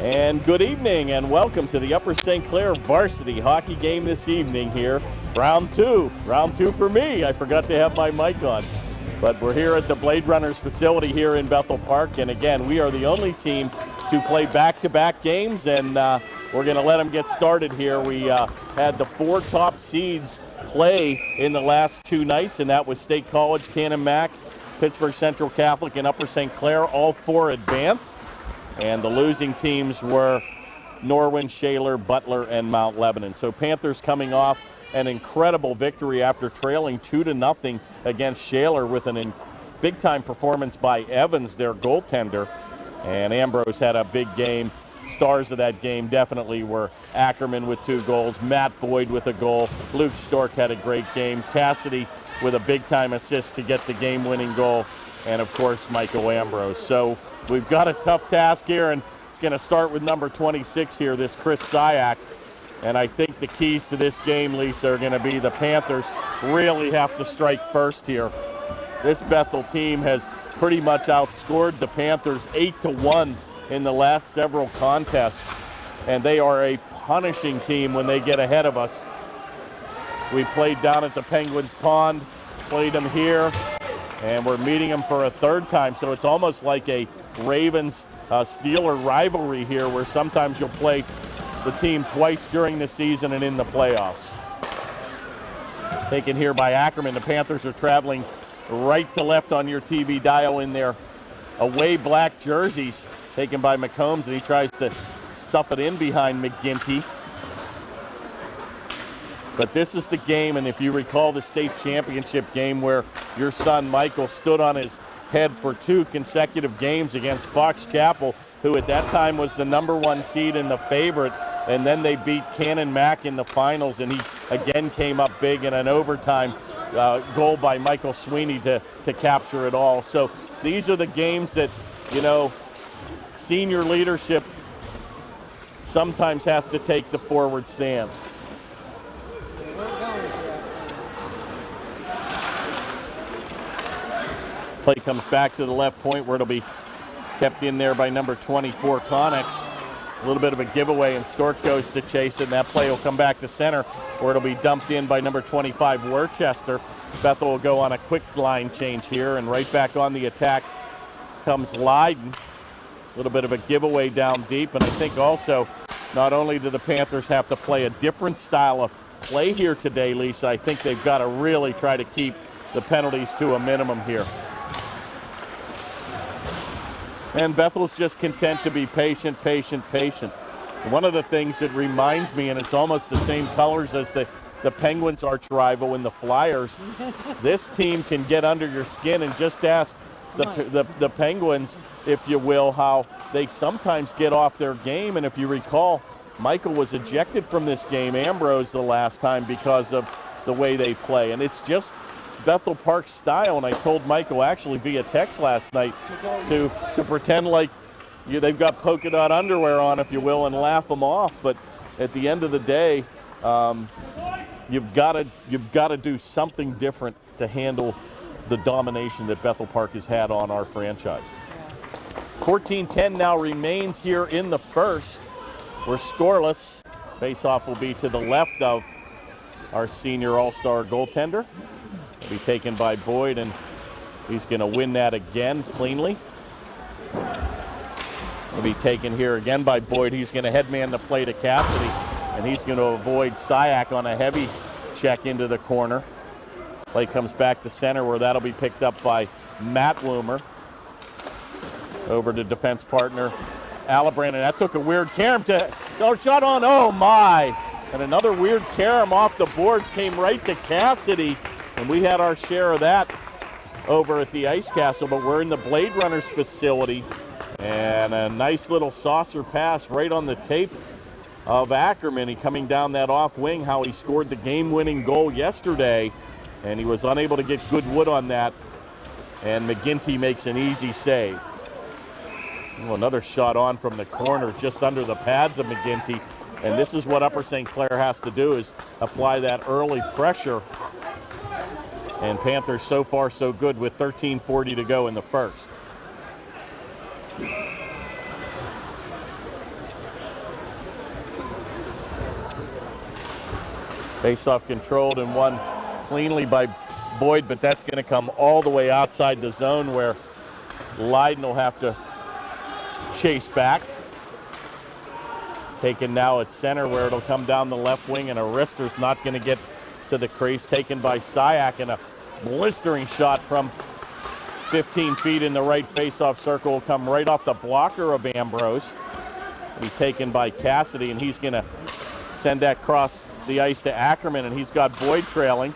And good evening and welcome to the Upper St. Clair varsity hockey game this evening here. Round two for me. I forgot to have my mic on. But we're here at the Blade Runners facility here in Bethel Park. And again, we are the only team to play back-to-back games, and we're going to let them get started here. We had the 4 top seeds play in the last 2 nights, and that was State College, Canon Mac, Pittsburgh Central Catholic, and Upper St. Clair. All 4 advanced. And the losing teams were Norwin, Shaler, Butler, and Mount Lebanon. So Panthers coming off an incredible victory after trailing 2-0 against Shaler with a big-time performance by Evans, their goaltender. And Ambrose had a big game. Stars of that game definitely were Ackerman with 2 goals, Matt Boyd with a goal, Luke Stork had a great game, Cassidy with a big-time assist to get the game-winning goal, and of course Michael Ambrose. So we've got a tough task here, and it's going to start with number 26 here, this Chris Syak. And I think the keys to this game, Lisa, are going to be the Panthers really have to strike first here. This Bethel team has pretty much outscored the Panthers 8-1 in the last several contests, and they are a punishing team when they get ahead of us. We played down at the Penguins Pond, played them here, and we're meeting them for a 3rd time, so it's almost like a Ravens-Steeler rivalry here, where sometimes you'll play the team twice during the season and in the playoffs. Taken here by Ackerman. The Panthers are traveling right to left on your TV dial in their away black jerseys, taken by McCombs, and he tries to stuff it in behind McGinty. But this is the game, and if you recall the state championship game where your son Michael stood on his head for 2 consecutive games against Fox Chapel, who at that time was the #1 seed and the favorite, and then they beat Canon Mac in the finals, and he again came up big in an overtime goal by Michael Sweeney to capture it all. So these are the games that, you know, senior leadership sometimes has to take the forward stand. Play comes back to the left point where it'll be kept in there by number 24, Connick. A little bit of a giveaway, and Stork goes to chase it, and that play will come back to center where it'll be dumped in by number 25, Worcester. Bethel will go on a quick line change here, and right back on the attack comes Leiden. A little bit of a giveaway down deep, and I think also not only do the Panthers have to play a different style of play here today, Lisa, I think they've got to really try to keep the penalties to a minimum here. And Bethel's just content to be patient. One of the things that reminds me, and it's almost the same colors as the Penguins' arch rival in the Flyers, this team can get under your skin, and just ask the Penguins, if you will, how they sometimes get off their game. And if you recall, Michael was ejected from this game, Ambrose, the last time because of the way they play. And it's just Bethel Park style, and I told Michael actually via text last night to pretend like they've got polka dot underwear on, if you will, and laugh them off. But at the end of the day, you've got to do something different to handle the domination that Bethel Park has had on our franchise. 14-10 now remains here in the first. We're scoreless. Face-off will be to the left of our senior all-star goaltender. Be taken by Boyd, and he's going to win that again cleanly. Will be taken here again by Boyd. He's going to headman the play to Cassidy, and he's going to avoid Syak on a heavy check into the corner. Play comes back to center where that'll be picked up by Matt Woomer. Over to defense partner Alibrand, and that took a weird carom to shot on. Oh my! And another weird carom off the boards came right to Cassidy. And we had our share of that over at the Ice Castle, but we're in the Blade Runners facility. And a nice little saucer pass right on the tape of Ackerman. He coming down that off wing, how he scored the game-winning goal yesterday. And he was unable to get good wood on that. And McGinty makes an easy save. Oh, another shot on from the corner just under the pads of McGinty. And this is what Upper St. Clair has to do, is apply that early pressure. And Panthers so far so good with 13:40 to go in the first. Face-off controlled and won cleanly by Boyd, but that's going to come all the way outside the zone where Leiden will have to chase back. Taken now at center where it'll come down the left wing, and Arister's not going to get to the crease. Taken by Syak, and a blistering shot from 15 feet in the right face-off circle will come right off the blocker of Ambrose. Be taken by Cassidy, and he's going to send that across the ice to Ackerman, and he's got Boyd trailing.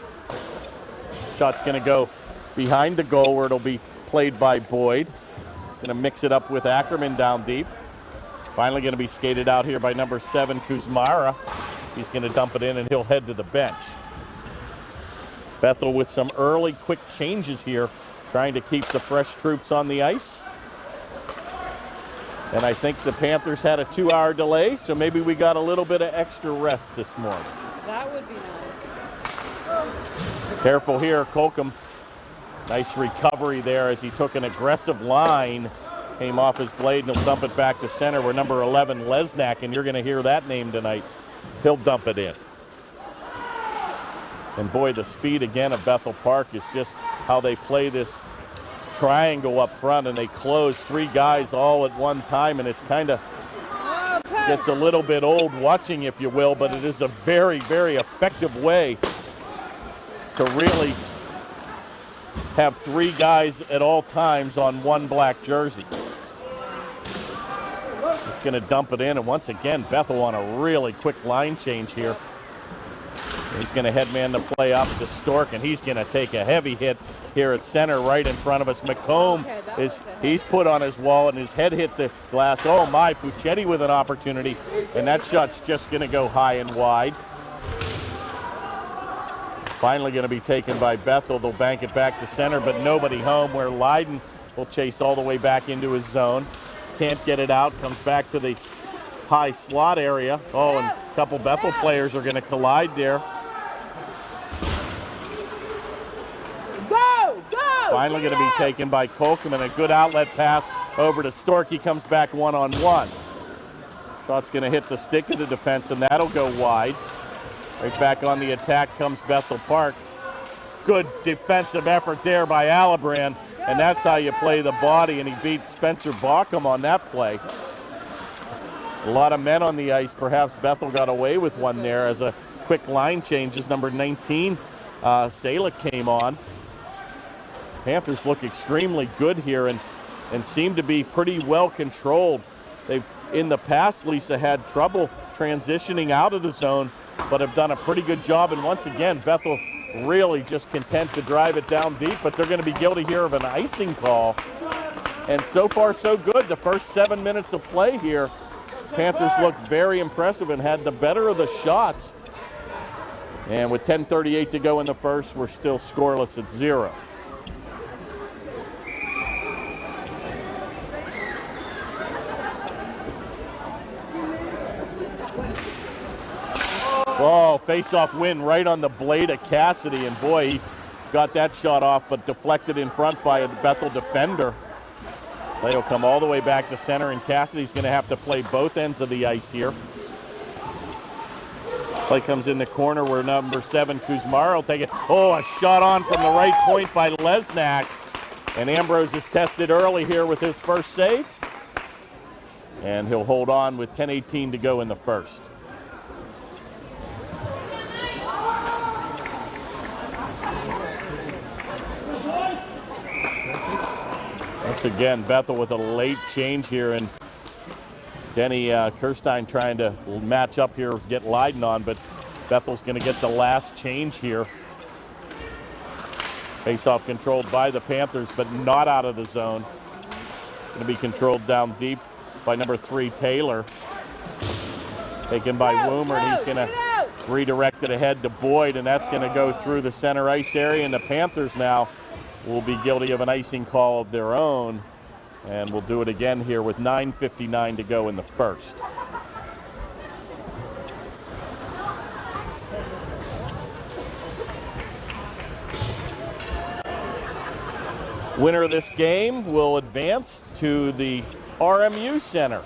Shot's going to go behind the goal where it'll be played by Boyd. Going to mix it up with Ackerman down deep. Finally going to be skated out here by number 7, Kuzmara. He's going to dump it in, and he'll head to the bench. Bethel with some early quick changes here, trying to keep the fresh troops on the ice. And I think the Panthers had a 2-hour delay, so maybe we got a little bit of extra rest this morning. That would be nice. Careful here, Colcom. Nice recovery there as he took an aggressive line, came off his blade, and he'll dump it back to center where number 11, Lesnak, and you're going to hear that name tonight, he'll dump it in. And boy, the speed again of Bethel Park is just how they play this triangle up front, and they close 3 guys all at one time, and it's kind of gets a little bit old watching, if you will, but it is a very, very effective way to really have 3 guys at all times on one black jersey. He's going to dump it in, and once again, Bethel on a really quick line change here. He's going to headman the play up to Stork, and he's going to take a heavy hit here at center right in front of us. McComb, he's put on his wall, and his head hit the glass. Oh my, Puccetti with an opportunity, and that shot's just going to go high and wide. Finally going to be taken by Bethel. They'll bank it back to center, but nobody home, where Leiden will chase all the way back into his zone. Can't get it out, comes back to the high slot area. Oh, and a couple Bethel players are going to collide there. Finally going to be taken by Colcom, and a good outlet pass over to Stork. He comes back one-on-one. Shot's going to hit the stick of the defense, and that'll go wide. Right back on the attack comes Bethel Park. Good defensive effort there by Alibrand, and that's how you play the body, and he beat Spencer Baucom on that play. A lot of men on the ice. Perhaps Bethel got away with one there as a quick line change as number 19, Salick, came on. Panthers look extremely good here and seem to be pretty well controlled. They've, in the past, Lisa, had trouble transitioning out of the zone, but have done a pretty good job. And once again, Bethel really just content to drive it down deep, but they're going to be guilty here of an icing call. And so far, so good. The first 7 minutes of play here, Panthers looked very impressive and had the better of the shots. And with 10:38 to go in the first, we're still scoreless at 0. Oh, face-off win right on the blade of Cassidy, and boy, he got that shot off, but deflected in front by a Bethel defender. They'll come all the way back to center, and Cassidy's going to have to play both ends of the ice here. Play comes in the corner where number 7, Kuzmar, will take it. Oh, a shot on from the right point by Lesnak, and Ambrose is tested early here with his first save, and he'll hold on with 10:18 to go in the first. Once again, Bethel with a late change here, and Denny Kirstein trying to match up here, get Leiden on, but Bethel's going to get the last change here. Face-off controlled by the Panthers, but not out of the zone. Going to be controlled down deep by number 3, Taylor. Taken by Woomer, and he's going to redirect it ahead to Boyd, and that's going to go through the center ice area, and the Panthers now will be guilty of an icing call of their own, and we'll do it again here with 9:59 to go in the first. Winner of this game will advance to the RMU Center,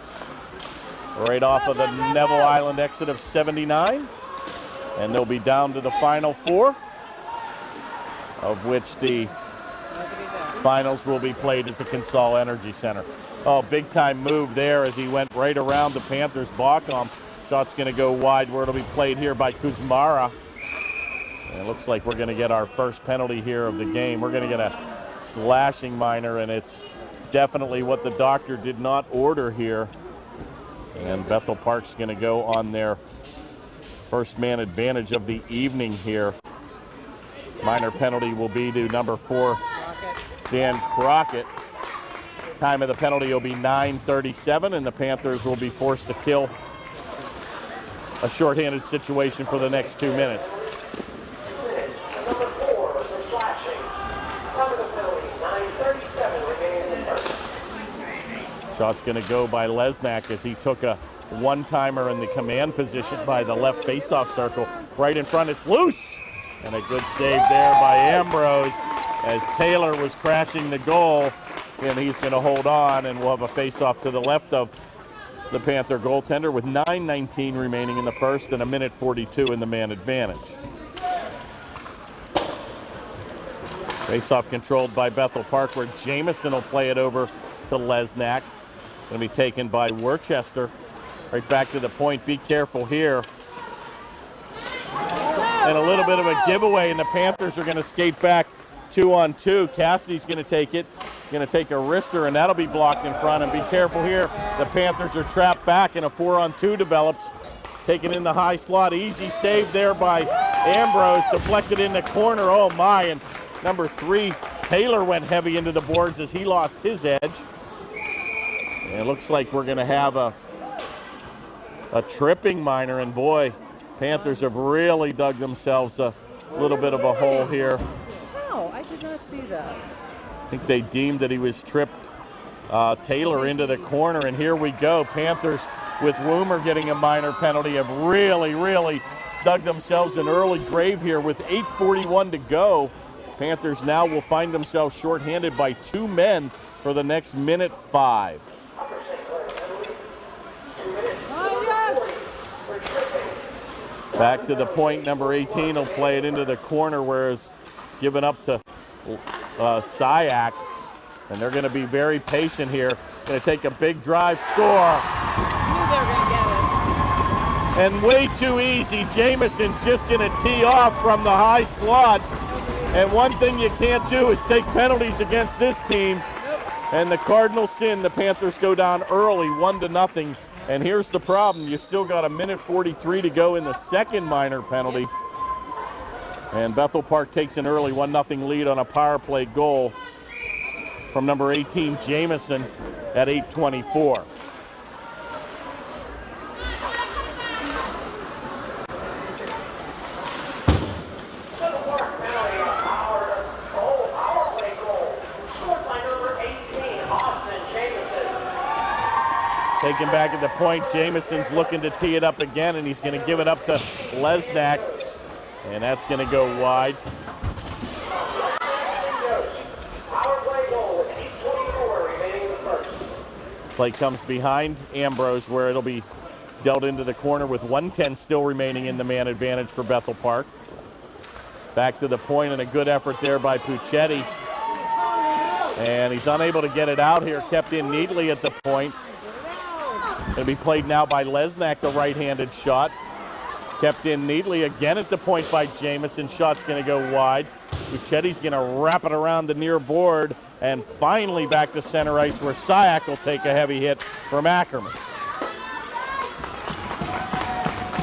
right off of the Neville Island exit of 79. And they'll be down to the final 4, of which the finals will be played at the Consol Energy Center. Oh, big time move there as he went right around the Panthers' Bacom. Shot's going to go wide where it'll be played here by Kuzmara. And it looks like we're going to get our first penalty here of the game. We're going to get a slashing minor, and it's definitely what the doctor did not order here. And Bethel Park's going to go on their first man advantage of the evening here. Minor penalty will be to number 4, Dan Crockett. Time of the penalty will be 9:37, and the Panthers will be forced to kill a shorthanded situation for the next 2 minutes. Number 4 for slashing. Time of the penalty, 9:37 remaining in the first. Shot's going to go by Lesnak as he took a one-timer in the command position by the left faceoff circle. Right in front, it's loose. And a good save there by Ambrose as Taylor was crashing the goal. And he's going to hold on, and we'll have a faceoff to the left of the Panther goaltender with 9:19 remaining in the first and 1:42 in the man advantage. Faceoff controlled by Bethel Park, where Jamison will play it over to Lesnak. Going to be taken by Worcester. Right back to the point. Be careful here. And a little bit of a giveaway, and the Panthers are going to skate back 2-on-2. Cassidy's going to take it. Going to take a wrister, and that'll be blocked in front. And be careful here. The Panthers are trapped back, and a 4-on-2 develops. Taken in the high slot. Easy save there by Ambrose. Deflected in the corner. Oh, my. And number 3, Taylor went heavy into the boards as he lost his edge. And it looks like we're going to have a tripping minor, and boy, Panthers have really dug themselves a little bit of a hole here. No, I did not see that. I think they deemed that he was tripped Taylor into the corner, and here we go. Panthers, with Woomer getting a minor penalty, have really dug themselves an early grave here with 8:41 to go. Panthers now will find themselves shorthanded by 2 men for the next minute 5. Back to the point, number 18 will play it into the corner where it's given up to Syak. And they're going to be very patient here. Going to take a big drive, score. I knew they were going to get it. And way too easy. Jamison's just going to tee off from the high slot. And one thing you can't do is take penalties against this team. And the Cardinals sin. The Panthers go down early, 1-0. And here's the problem. You still got 1:43 to go in the second minor penalty. And Bethel Park takes an early 1-0 lead on a power play goal from number 18, Jamison, at 8:24. Taken back at the point, Jamison's looking to tee it up again, and he's going to give it up to Lesnak, and that's going to go wide. Play comes behind Ambrose, where it'll be dealt into the corner with 1:10 still remaining in the man advantage for Bethel Park. Back to the point, and a good effort there by Puccetti. And he's unable to get it out here, kept in neatly at the point. Going to be played now by Lesnak, the right-handed shot. Kept in neatly again at the point by Jamison. Shot's going to go wide. Puccetti's going to wrap it around the near board. And finally back to center ice where Syak will take a heavy hit from Ackerman.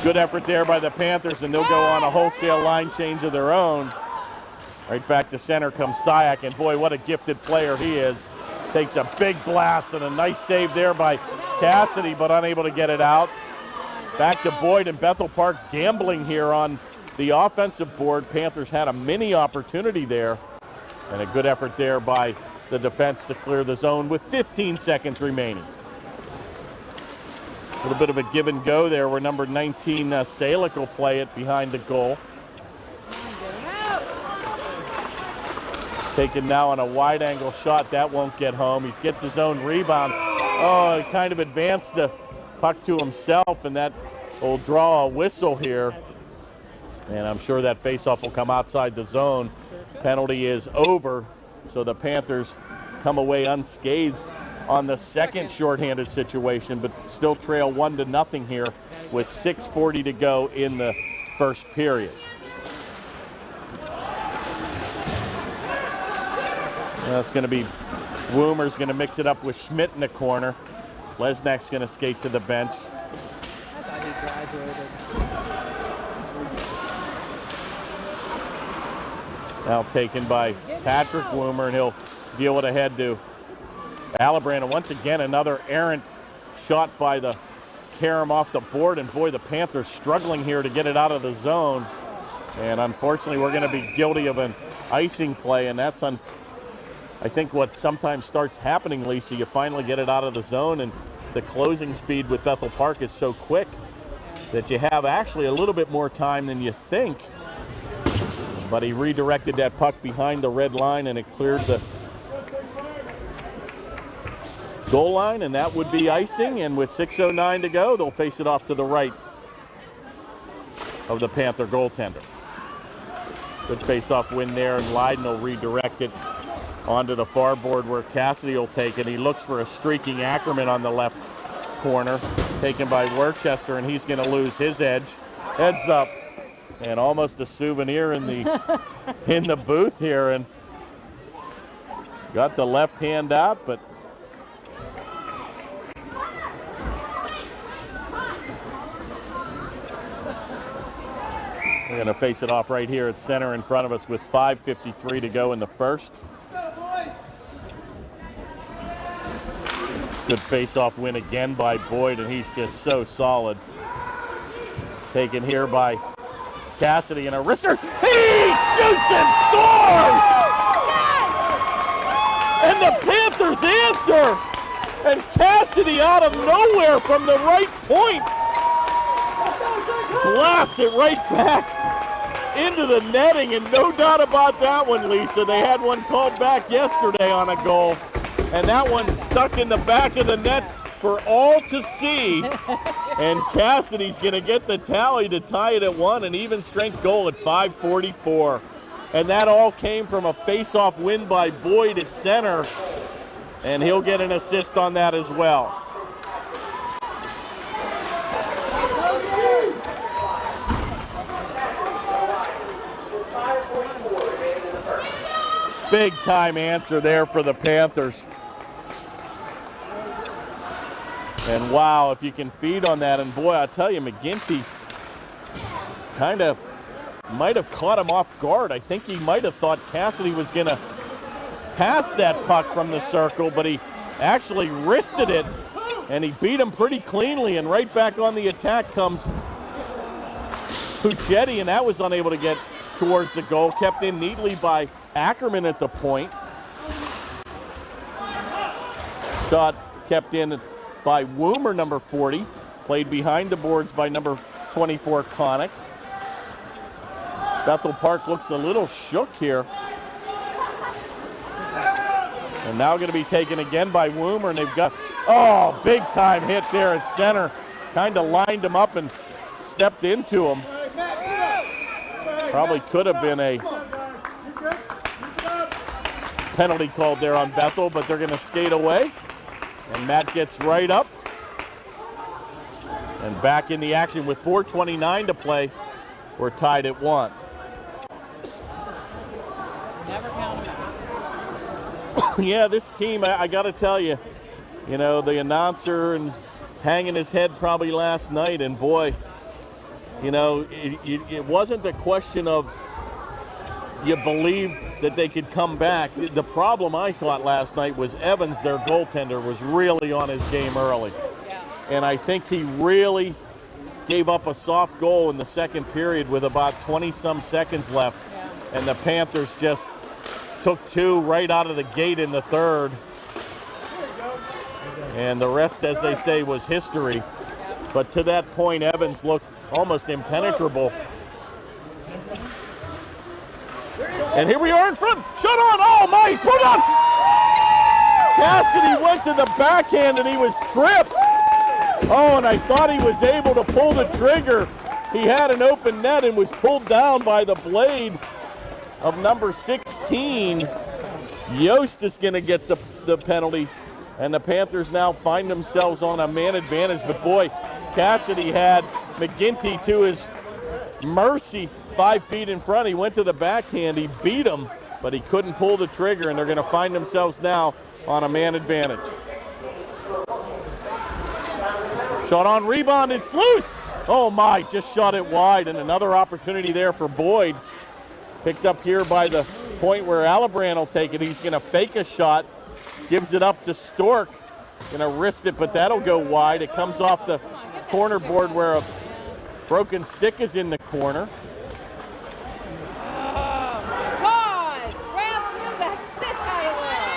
Good effort there by the Panthers, and they'll go on a wholesale line change of their own. Right back to center comes Syak, and boy, what a gifted player he is. Takes a big blast, and a nice save there by Cassidy, but unable to get it out. Back to Boyd, and Bethel Park gambling here on the offensive board. Panthers had a mini opportunity there, and a good effort there by the defense to clear the zone with 15 seconds remaining. A little bit of a give and go there where number 19, Salick, will play it behind the goal. Taken now on a wide angle shot. That won't get home. He gets his own rebound. Oh, he kind of advanced the puck to himself, and that will draw a whistle here. And I'm sure that faceoff will come outside the zone. Penalty is over, so the Panthers come away unscathed on the second shorthanded situation, but still trail 1-0 here with 6:40 to go in the first period. That's going to be Woomer's going to mix it up with Schmidt in the corner. Lesniak's going to skate to the bench. I thought he graduated. Now taken by Patrick Woomer, and he'll deal with a head to Alibrand. And once again, another errant shot by the Karam off the board. And boy, the Panthers struggling here to get it out of the zone. And unfortunately, we're going to be guilty of an icing play, and that's I think what sometimes starts happening, Lisa. You finally get it out of the zone, and the closing speed with Bethel Park is so quick that you have actually a little bit more time than you think. But he redirected that puck behind the red line, and it cleared the goal line, and that would be icing. And with 6:09 to go, they'll face it off to the right of the Panther goaltender. Good face-off win there, and Leiden will redirect it onto the far board where Cassidy will take it. He looks for a streaking Ackerman on the left corner, taken by Worcester, and he's going to lose his edge. Heads up, and almost a souvenir in the booth here, and got the left hand out, but we're going to face it off right here at center in front of us with 5:53 to go in the first. Good face-off win again by Boyd, and he's just so solid. Taken here by Cassidy, and a wrister. He shoots and scores! And the Panthers answer! And Cassidy out of nowhere from the right point blasts it right back into the netting, and no doubt about that one, Lisa. They had one called back yesterday on a goal, and that one stuck in the back of the net for all to see. And Cassidy's going to get the tally to tie it at 1, an even strength goal at 5:44. And that all came from a face-off win by Boyd at center, and he'll get an assist on that as well. Big time answer there for the Panthers. And wow, if you can feed on that, and boy, I'll tell you, McGinty kind of might have caught him off guard. I think he might have thought Cassidy was going to pass that puck from the circle, but he actually wristed it, and he beat him pretty cleanly, and right back on the attack comes Puccetti, and that was unable to get towards the goal, kept in neatly by Ackerman at the point. Shot kept in by Woomer, number 40. Played behind the boards by number 24, Connick. Bethel Park looks a little shook here. And now going to be taken again by Woomer, and they've got, oh, big time hit there at center. Kind of lined him up and stepped into him. Probably could have been a penalty called there on Bethel, but they're going to skate away. And Matt gets right up. And back in the action with 4:29 to play. We're tied at 1. Never count them out. Yeah, this team, I got to tell you, you know, the announcer and hanging his head probably last night, and boy, you know, it wasn't the question of you believe that they could come back. The problem I thought last night was Evans, their goaltender, was really on his game early. Yeah. And I think he really gave up a soft goal in the second period with about 20-some seconds left. Yeah. And the Panthers just took 2 right out of the gate in the third. And the rest, as they say, was history. But to that point, Evans looked almost impenetrable. And here we are in front. Shut on. Oh, my. He's put on. Cassidy went to the backhand, and he was tripped. Oh, and I thought he was able to pull the trigger. He had an open net and was pulled down by the blade of number 16. Yost is going to get the penalty, and the Panthers now find themselves on a man advantage. But boy, Cassidy had McGinty to his mercy 5 feet in front. He went to the backhand, he beat him, but he couldn't pull the trigger, and they're going to find themselves now on a man advantage. Shot on rebound, it's loose. Oh my, just shot it wide, and another opportunity there for Boyd. Picked up here by the point where Alabran will take it. He's going to fake a shot, gives it up to Stork. Going to wrist it, but that'll go wide. It comes off the corner board where a broken stick is in the corner.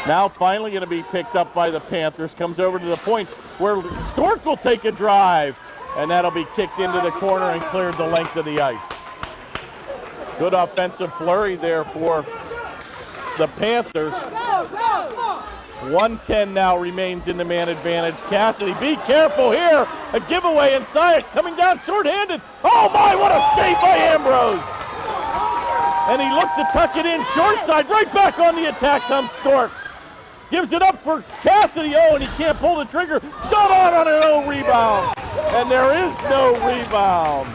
Now finally going to be picked up by the Panthers. Comes over to the point where Stork will take a drive, and that'll be kicked into the corner and cleared the length of the ice. Good offensive flurry there for the Panthers. 1:10 now remains in the man advantage. Cassidy, be careful here. A giveaway, and Sias coming down shorthanded. Oh my, what a save by Ambrose. And he looked to tuck it in short side. Right back on the attack comes Stork. Gives it up for Cassidy. Oh, and he can't pull the trigger. Shot on an own rebound. And there is no rebound.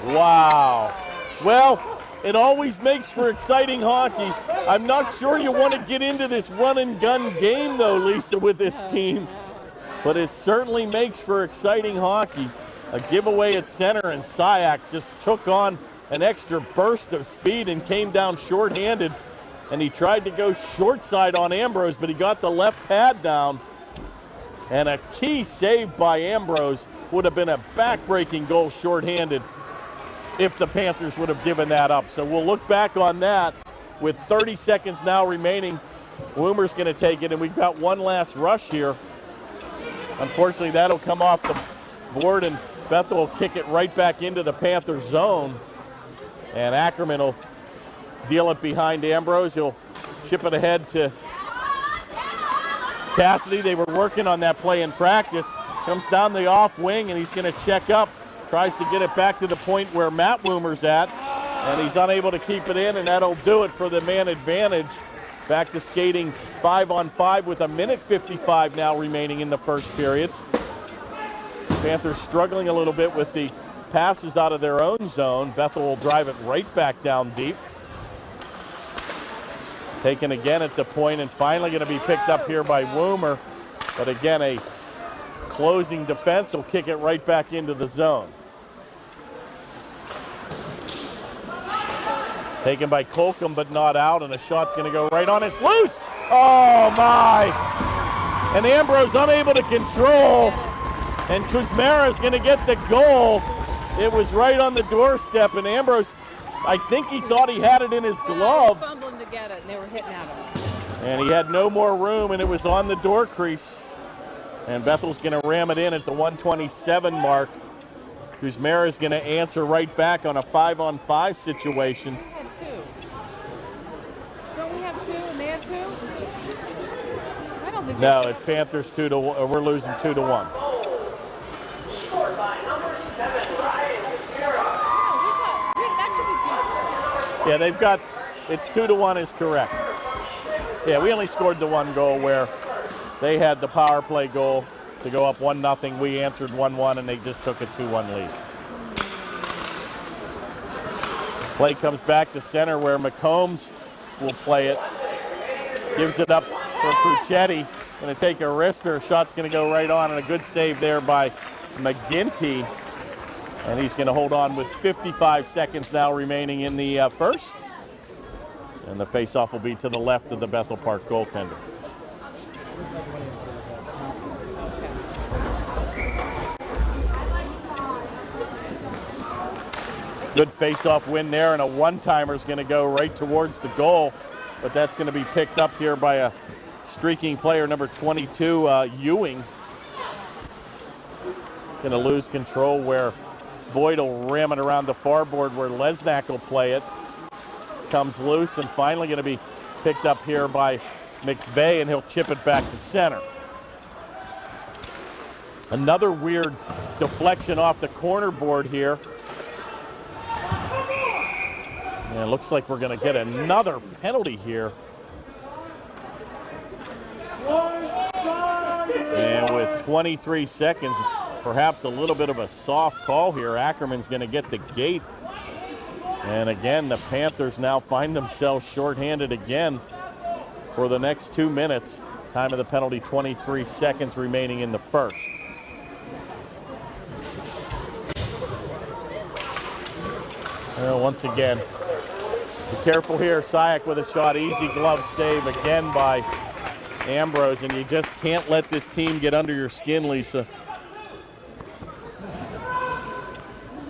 Wow. Well, it always makes for exciting hockey. I'm not sure you want to get into this run and gun game though, Lisa, with this team. But it certainly makes for exciting hockey. A giveaway at center, and Syak just took on an extra burst of speed and came down shorthanded. And he tried to go short side on Ambrose, but he got the left pad down. And a key save by Ambrose would have been a back-breaking goal shorthanded if the Panthers would have given that up. So we'll look back on that with 30 seconds now remaining. Woomer's going to take it, and we've got one last rush here. Unfortunately, that'll come off the board, and Bethel will kick it right back into the Panther zone. And Ackerman will deal it behind Ambrose. He'll chip it ahead to Cassidy. They were working on that play in practice. Comes down the off wing, and he's going to check up. Tries to get it back to the point where Matt Woomer's at, and he's unable to keep it in, and that'll do it for the man advantage. Back to skating 5-on-5 with 1:55 now remaining in the first period. Panthers struggling a little bit with the passes out of their own zone. Bethel will drive it right back down deep. Taken again at the point, and finally going to be picked up here by Woomer. But again, a closing defense will kick it right back into the zone. Taken by Colcom, but not out, and a shot's going to go right on. It's loose! Oh, my! And Ambrose unable to control, and Kuzmara's going to get the goal. It was right on the doorstep, and Ambrose, I think he thought he had it in his glove. Fumbling to get it, and they were hitting at him. And he had no more room, and it was on the door crease. And Bethel's going to ram it in at the 1:27 mark. Kuzmara's going to answer right back on a 5-on-5 situation. We had two. Don't we have two and they have two? I don't think. No, it's Panthers 2-1. We're losing 2-1. Scored by number 7, Ryan Gutierrez. That should be two. Yeah, they've got, it's 2-1 is correct. Yeah, we only scored the one goal where they had the power play goal to go up 1-0. We answered 1-1, and they just took a 2-1 lead. Play comes back to center where McCombs will play it. Gives it up for Puccetti. Going to take a wrister. Shot's going to go right on, and a good save there by McGinty. And he's going to hold on with 55 seconds now remaining in the first. And the faceoff will be to the left of the Bethel Park goaltender. Good face-off win there, and a one-timer is going to go right towards the goal, but that's going to be picked up here by a streaking player, number 22, Ewing. Going to lose control where Boyd will ram it around the far board where Lesnak will play it. Comes loose, and finally going to be picked up here by McVeigh, and he'll chip it back to center. Another weird deflection off the corner board here. And it looks like we're going to get another penalty here. And with 23 seconds, perhaps a little bit of a soft call here. Ackerman's going to get the gate. And again, the Panthers now find themselves shorthanded again for the next 2 minutes. Time of the penalty, 23 seconds remaining in the first. Well, once again, be careful here. Sayak with a shot, easy glove save again by Ambrose, and you just can't let this team get under your skin, Lisa.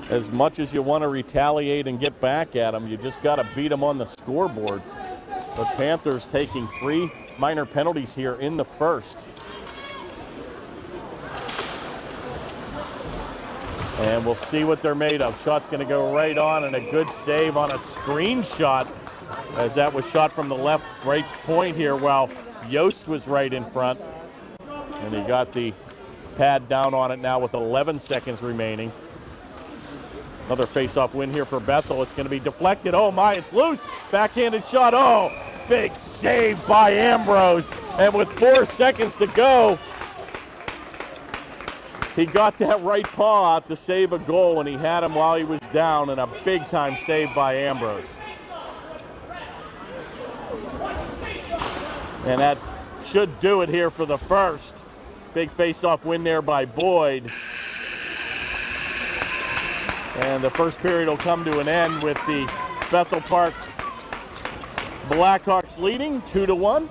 As much as you want to retaliate and get back at them, you just got to beat them on the scoreboard. But Panthers taking 3 minor penalties here in the first. And we'll see what they're made of. Shot's going to go right on, and a good save on a screen shot, as that was shot from the left right point here while Yost was right in front. And he got the pad down on it now with 11 seconds remaining. Another face-off win here for Bethel. It's going to be deflected. Oh my, it's loose. Backhanded shot. Oh, big save by Ambrose. And with 4 seconds to go, he got that right paw out to save a goal, and he had him while he was down, and a big-time save by Ambrose. And that should do it here for the first. Big face-off win there by Boyd. And the first period will come to an end with the Bethel Park Blackhawks leading 2-1.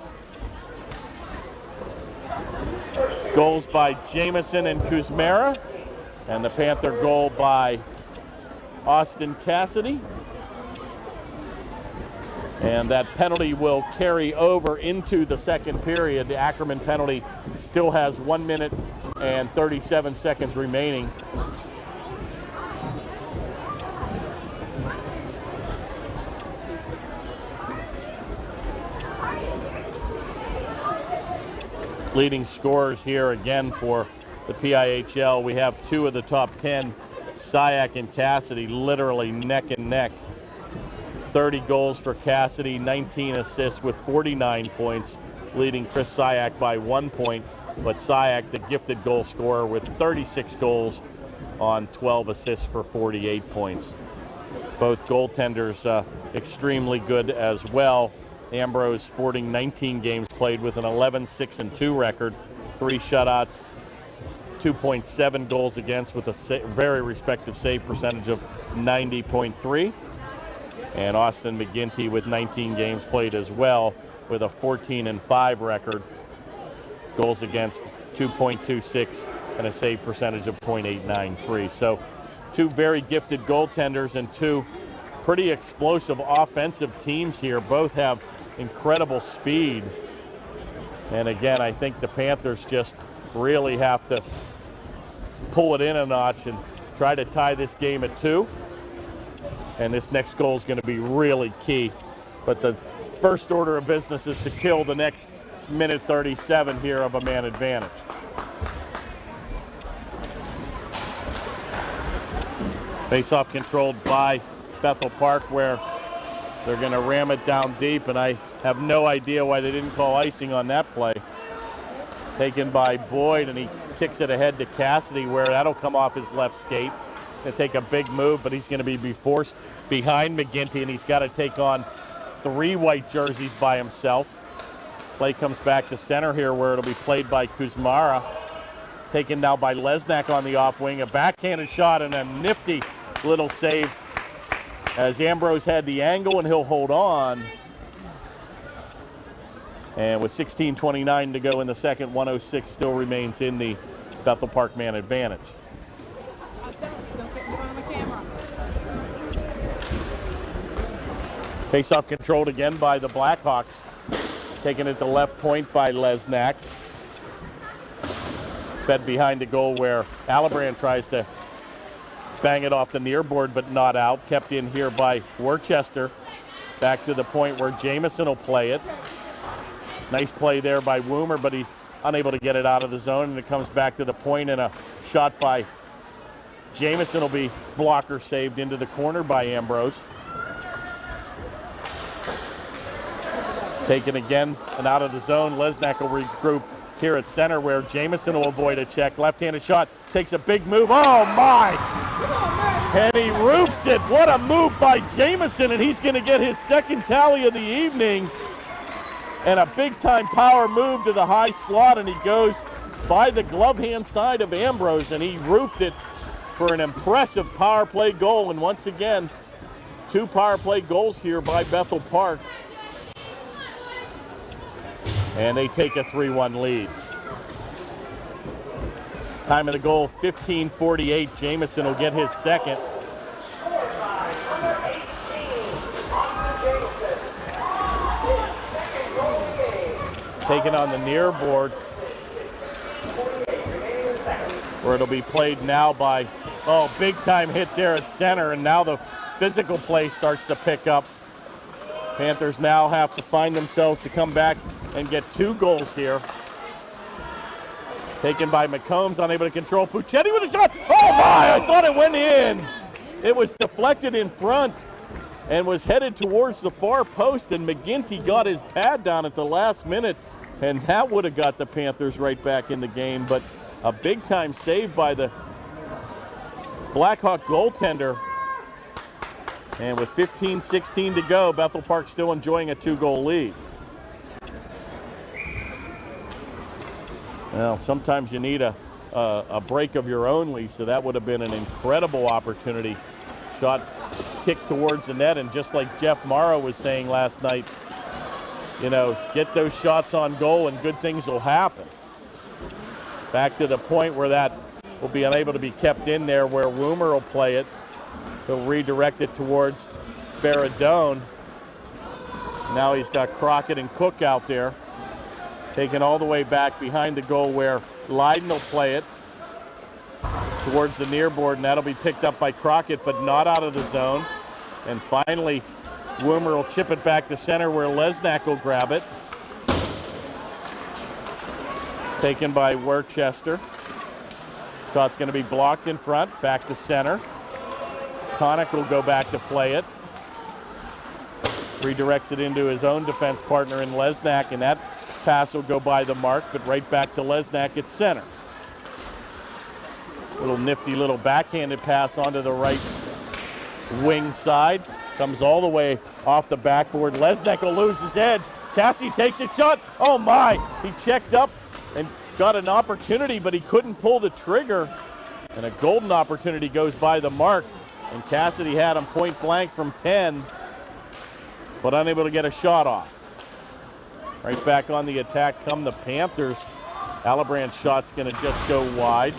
Goals by Jamison and Kuzmera, and the Panther goal by Austin Cassidy. And that penalty will carry over into the second period. The Ackerman penalty still has 1 minute and 37 seconds remaining. Leading scorers here again for the PIHL. We have 2 of the top 10, Sayak and Cassidy, literally neck and neck. 30 goals for Cassidy, 19 assists with 49 points, leading Chris Sayak by 1 point. But Sayak, the gifted goal scorer, with 36 goals on 12 assists for 48 points. Both goaltenders extremely good as well. Ambrose sporting 19 games played with an 11-6-2 record, 3 shutouts, 2.7 goals against with a very respective save percentage of 90.3. And Austin McGinty with 19 games played as well with a 14-5 record, goals against 2.26 and a save percentage of .893. So 2 very gifted goaltenders and 2 pretty explosive offensive teams here. Both have incredible speed. And again, I think the Panthers just really have to pull it in a notch and try to tie this game at 2. And this next goal is going to be really key. But the first order of business is to kill the next minute 37 here of a man advantage. Face-off controlled by Bethel Park, where they're going to ram it down deep, and I have no idea why they didn't call icing on that play. Taken by Boyd, and he kicks it ahead to Cassidy, where that'll come off his left skate. Going to take a big move, but he's going to be forced behind McGinty, and he's got to take on 3 white jerseys by himself. Play comes back to center here, where it'll be played by Kuzmara. Taken now by Lesnak on the off wing. A backhanded shot and a nifty little save as Ambrose had the angle, and he'll hold on. And with 16:29 to go in the second, 106 still remains in the Bethel Park man advantage. Face-off controlled again by the Blackhawks. Taken at the left point by Lesnak. Fed behind the goal where Alibrand tries to bang it off the near board, but not out. Kept in here by Worcester. Back to the point where Jamison will play it. Nice play there by Woomer, but he unable to get it out of the zone, and it comes back to the point, and a shot by Jamison will be blocker saved into the corner by Ambrose. Taken again and out of the zone. Lesnak will regroup here at center where Jamison will avoid a check. Left-handed shot, takes a big move. Oh my! And he roofs it. What a move by Jamison, and he's going to get his second tally of the evening. And a big-time power move to the high slot, and he goes by the glove hand side of Ambrose, and he roofed it for an impressive power play goal. And once again, 2 power play goals here by Bethel Park. And they take a 3-1 lead. Time of the goal, 15:48. Jamison will get his second. Taken on the near board, where it'll be played now by, big time hit there at center, and now the physical play starts to pick up. Panthers now have to find themselves to come back and get 2 goals here. Taken by McCombs, unable to control. Puccetti with a shot. Oh my, I thought it went in. It was deflected in front and was headed towards the far post, and McGinty got his pad down at the last minute, and that would have got the Panthers right back in the game. But a big time save by the Blackhawk goaltender. And with 15:16 to go, Bethel Park still enjoying a 2-goal lead. Well, sometimes you need a break of your own, Lisa. That would have been an incredible opportunity. Shot kicked towards the net, and just like Jeff Morrow was saying last night, get those shots on goal and good things will happen. Back to the point where that will be unable to be kept in there, where Woomer will play it. He'll redirect it towards Baradone. Now he's got Crockett and Cook out there. Taken all the way back behind the goal, where Leiden will play it towards the near board, and that'll be picked up by Crockett, but not out of the zone. And finally, Woomer will chip it back to center, where Lesnak will grab it. Taken by Worcester. Shot's going to be blocked in front, back to center. Connick will go back to play it. Redirects it into his own defense partner in Lesnak, and that pass will go by the mark, but right back to Lesnak at center. Little nifty little backhanded pass onto the right wing side. Comes all the way off the backboard. Lesnak will lose his edge. Cassie takes a shot. Oh my, he checked up and got an opportunity, but he couldn't pull the trigger. And a golden opportunity goes by the mark. And Cassidy had him point blank from 10, but unable to get a shot off. Right back on the attack come the Panthers. Alibrand's shot's going to just go wide.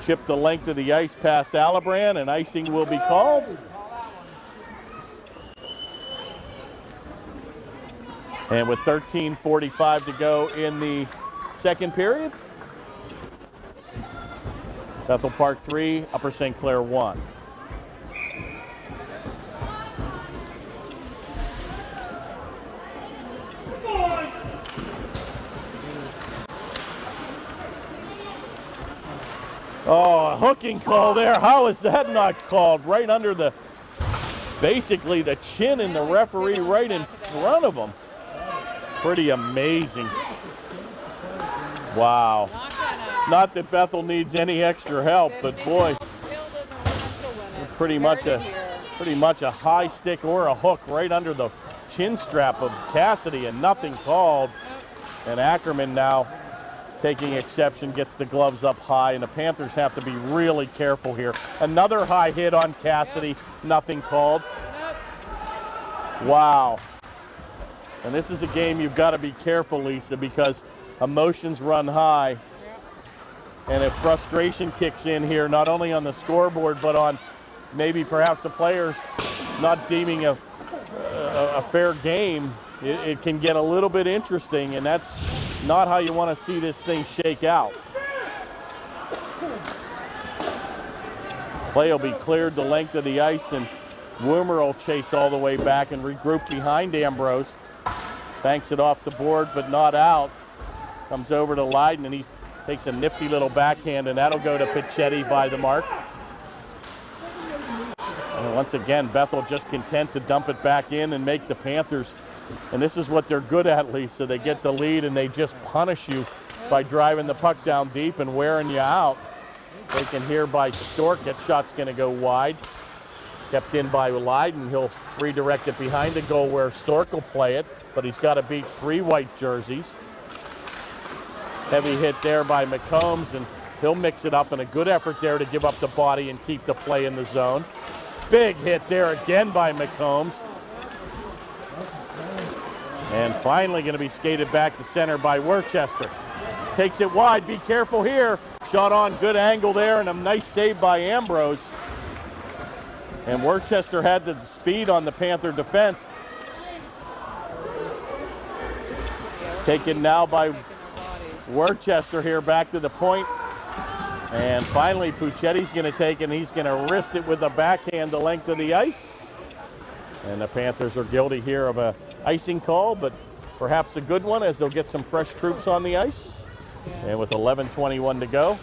Chip the length of the ice past Alibrand, and icing will be called. And with 13:45 to go in the second period, Bethel Park 3, Upper St. Clair 1. Oh, a hooking call there. How is that not called? Right under the, basically the chin in the referee right in front of him. Pretty amazing. Wow. Not that Bethel needs any extra help, but boy, pretty much a high stick or a hook right under the chin strap of Cassidy, and nothing called. And Ackerman now taking exception, gets the gloves up high, and the Panthers have to be really careful here. Another high hit on Cassidy, nothing called. Wow. And this is a game you've got to be careful, Lisa, because emotions run high. And if frustration kicks in here, not only on the scoreboard, but on maybe perhaps the players not deeming a fair game, it can get a little bit interesting, and that's not how you want to see this thing shake out. Play will be cleared the length of the ice, and Woomer will chase all the way back and regroup behind Ambrose. Banks it off the board, but not out. Comes over to Leiden, and he takes a nifty little backhand, and that'll go to Pichetti by the mark. And once again, Bethel just content to dump it back in and make the Panthers. And this is what they're good at, Lisa. They get the lead, and they just punish you by driving the puck down deep and wearing you out. Taken here by Stork. That shot's going to go wide. Kept in by Leiden. He'll redirect it behind the goal where Stork will play it, but he's got to beat 3 white jerseys. Heavy hit there by McCombs, and he'll mix it up, and a good effort there to give up the body and keep the play in the zone. Big hit there again by McCombs. And finally going to be skated back to center by Worcester. Takes it wide, be careful here. Shot on, good angle there, and a nice save by Ambrose. And Worcester had the speed on the Panther defense. Taken now by Worcester here back to the point. And finally, Puchetti's going to take it, and he's going to wrist it with a backhand the length of the ice. And the Panthers are guilty here of a icing call, but perhaps a good one as they'll get some fresh troops on the ice. And with 11:21 to go,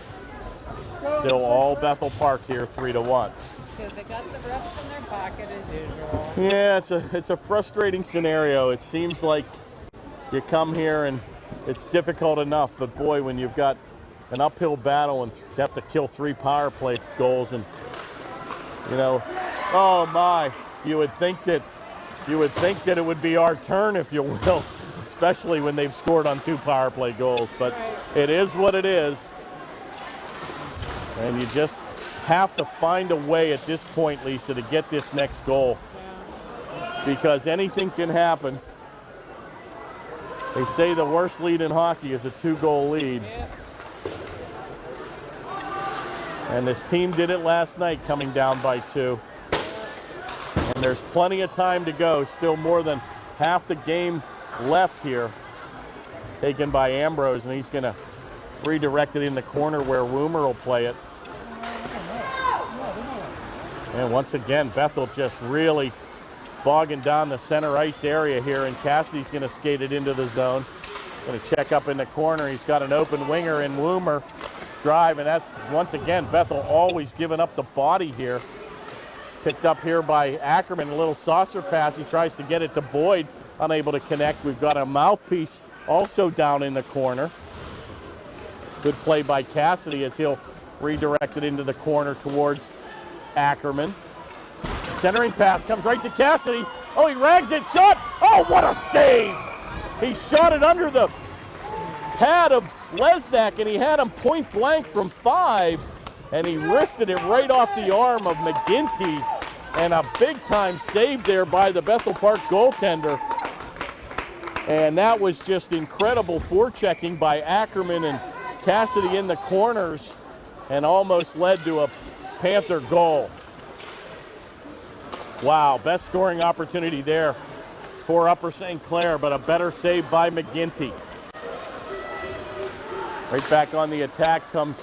still all Bethel Park here, 3-1. Because they got the refs in their pocket as usual. Yeah, it's a frustrating scenario. It seems like you come here and it's difficult enough, but boy, when you've got an uphill battle and you have to kill 3 power play goals, and you know, oh my, you would think that it would be our turn, if you will, especially when they've scored on 2 power play goals. But it is what it is, and you just have to find a way at this point, Lisa, to get this next goal, because anything can happen. They say the worst lead in hockey is a 2-goal lead. And this team did it last night, coming down by 2. And there's plenty of time to go. Still more than half the game left here. Taken by Ambrose, and he's going to redirect it in the corner where Woomer will play it. And once again, Bethel just really bogging down the center ice area here, and Cassidy's going to skate it into the zone. Going to check up in the corner. He's got an open winger in Woomer. Drive, and that's once again Bethel always giving up the body here. Picked up here by Ackerman, a little saucer pass. He tries to get it to Boyd, unable to connect. We've got a mouthpiece also down in the corner. Good play by Cassidy as he'll redirect it into the corner towards Ackerman. Centering pass comes right to Cassidy. Oh, he rags it, shot. Oh, what a save! He shot it under the pad of Lesnak, and he had him point blank from 5, and he wristed it right off the arm of McGinty, and a big time save there by the Bethel Park goaltender. And that was just incredible forechecking by Ackerman and Cassidy in the corners, and almost led to a Panther goal. Wow, best scoring opportunity there for Upper St. Clair, but a better save by McGinty. Right back on the attack comes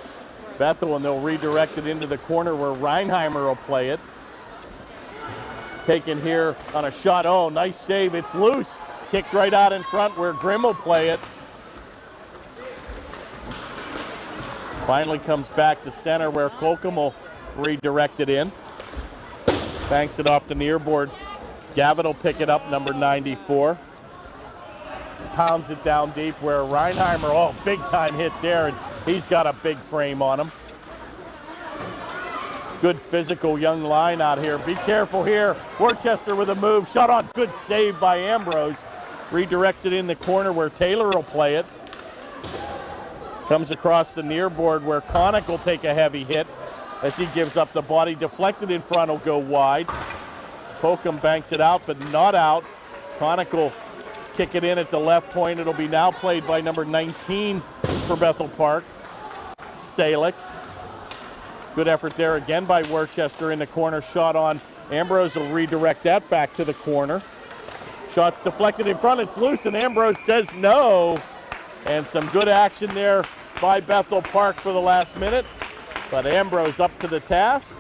Bethel, and they'll redirect it into the corner where Reinheimer will play it. Taken here on a shot. Oh, nice save. It's loose. Kicked right out in front where Grimm will play it. Finally comes back to center where Colcom will redirect it in. Banks it off the near board. Gavitt will pick it up, number 94. Pounds it down deep where Reinheimer, oh, big time hit there, and he's got a big frame on him. Good physical young line out here. Be careful here. Worcester with a move. Shot on. Good save by Ambrose. Redirects it in the corner where Taylor will play it. Comes across the near board where Connick will take a heavy hit as he gives up the body. Deflected in front will go wide. Holcomb banks it out, but not out. Connick will kick it in at the left point. It'll be now played by number 19 for Bethel Park, Salick. Good effort there again by Worcester in the corner. Shot on. Ambrose will redirect that back to the corner. Shot's deflected in front. It's loose, and Ambrose says no. And some good action there by Bethel Park for the last minute. But Ambrose up to the task.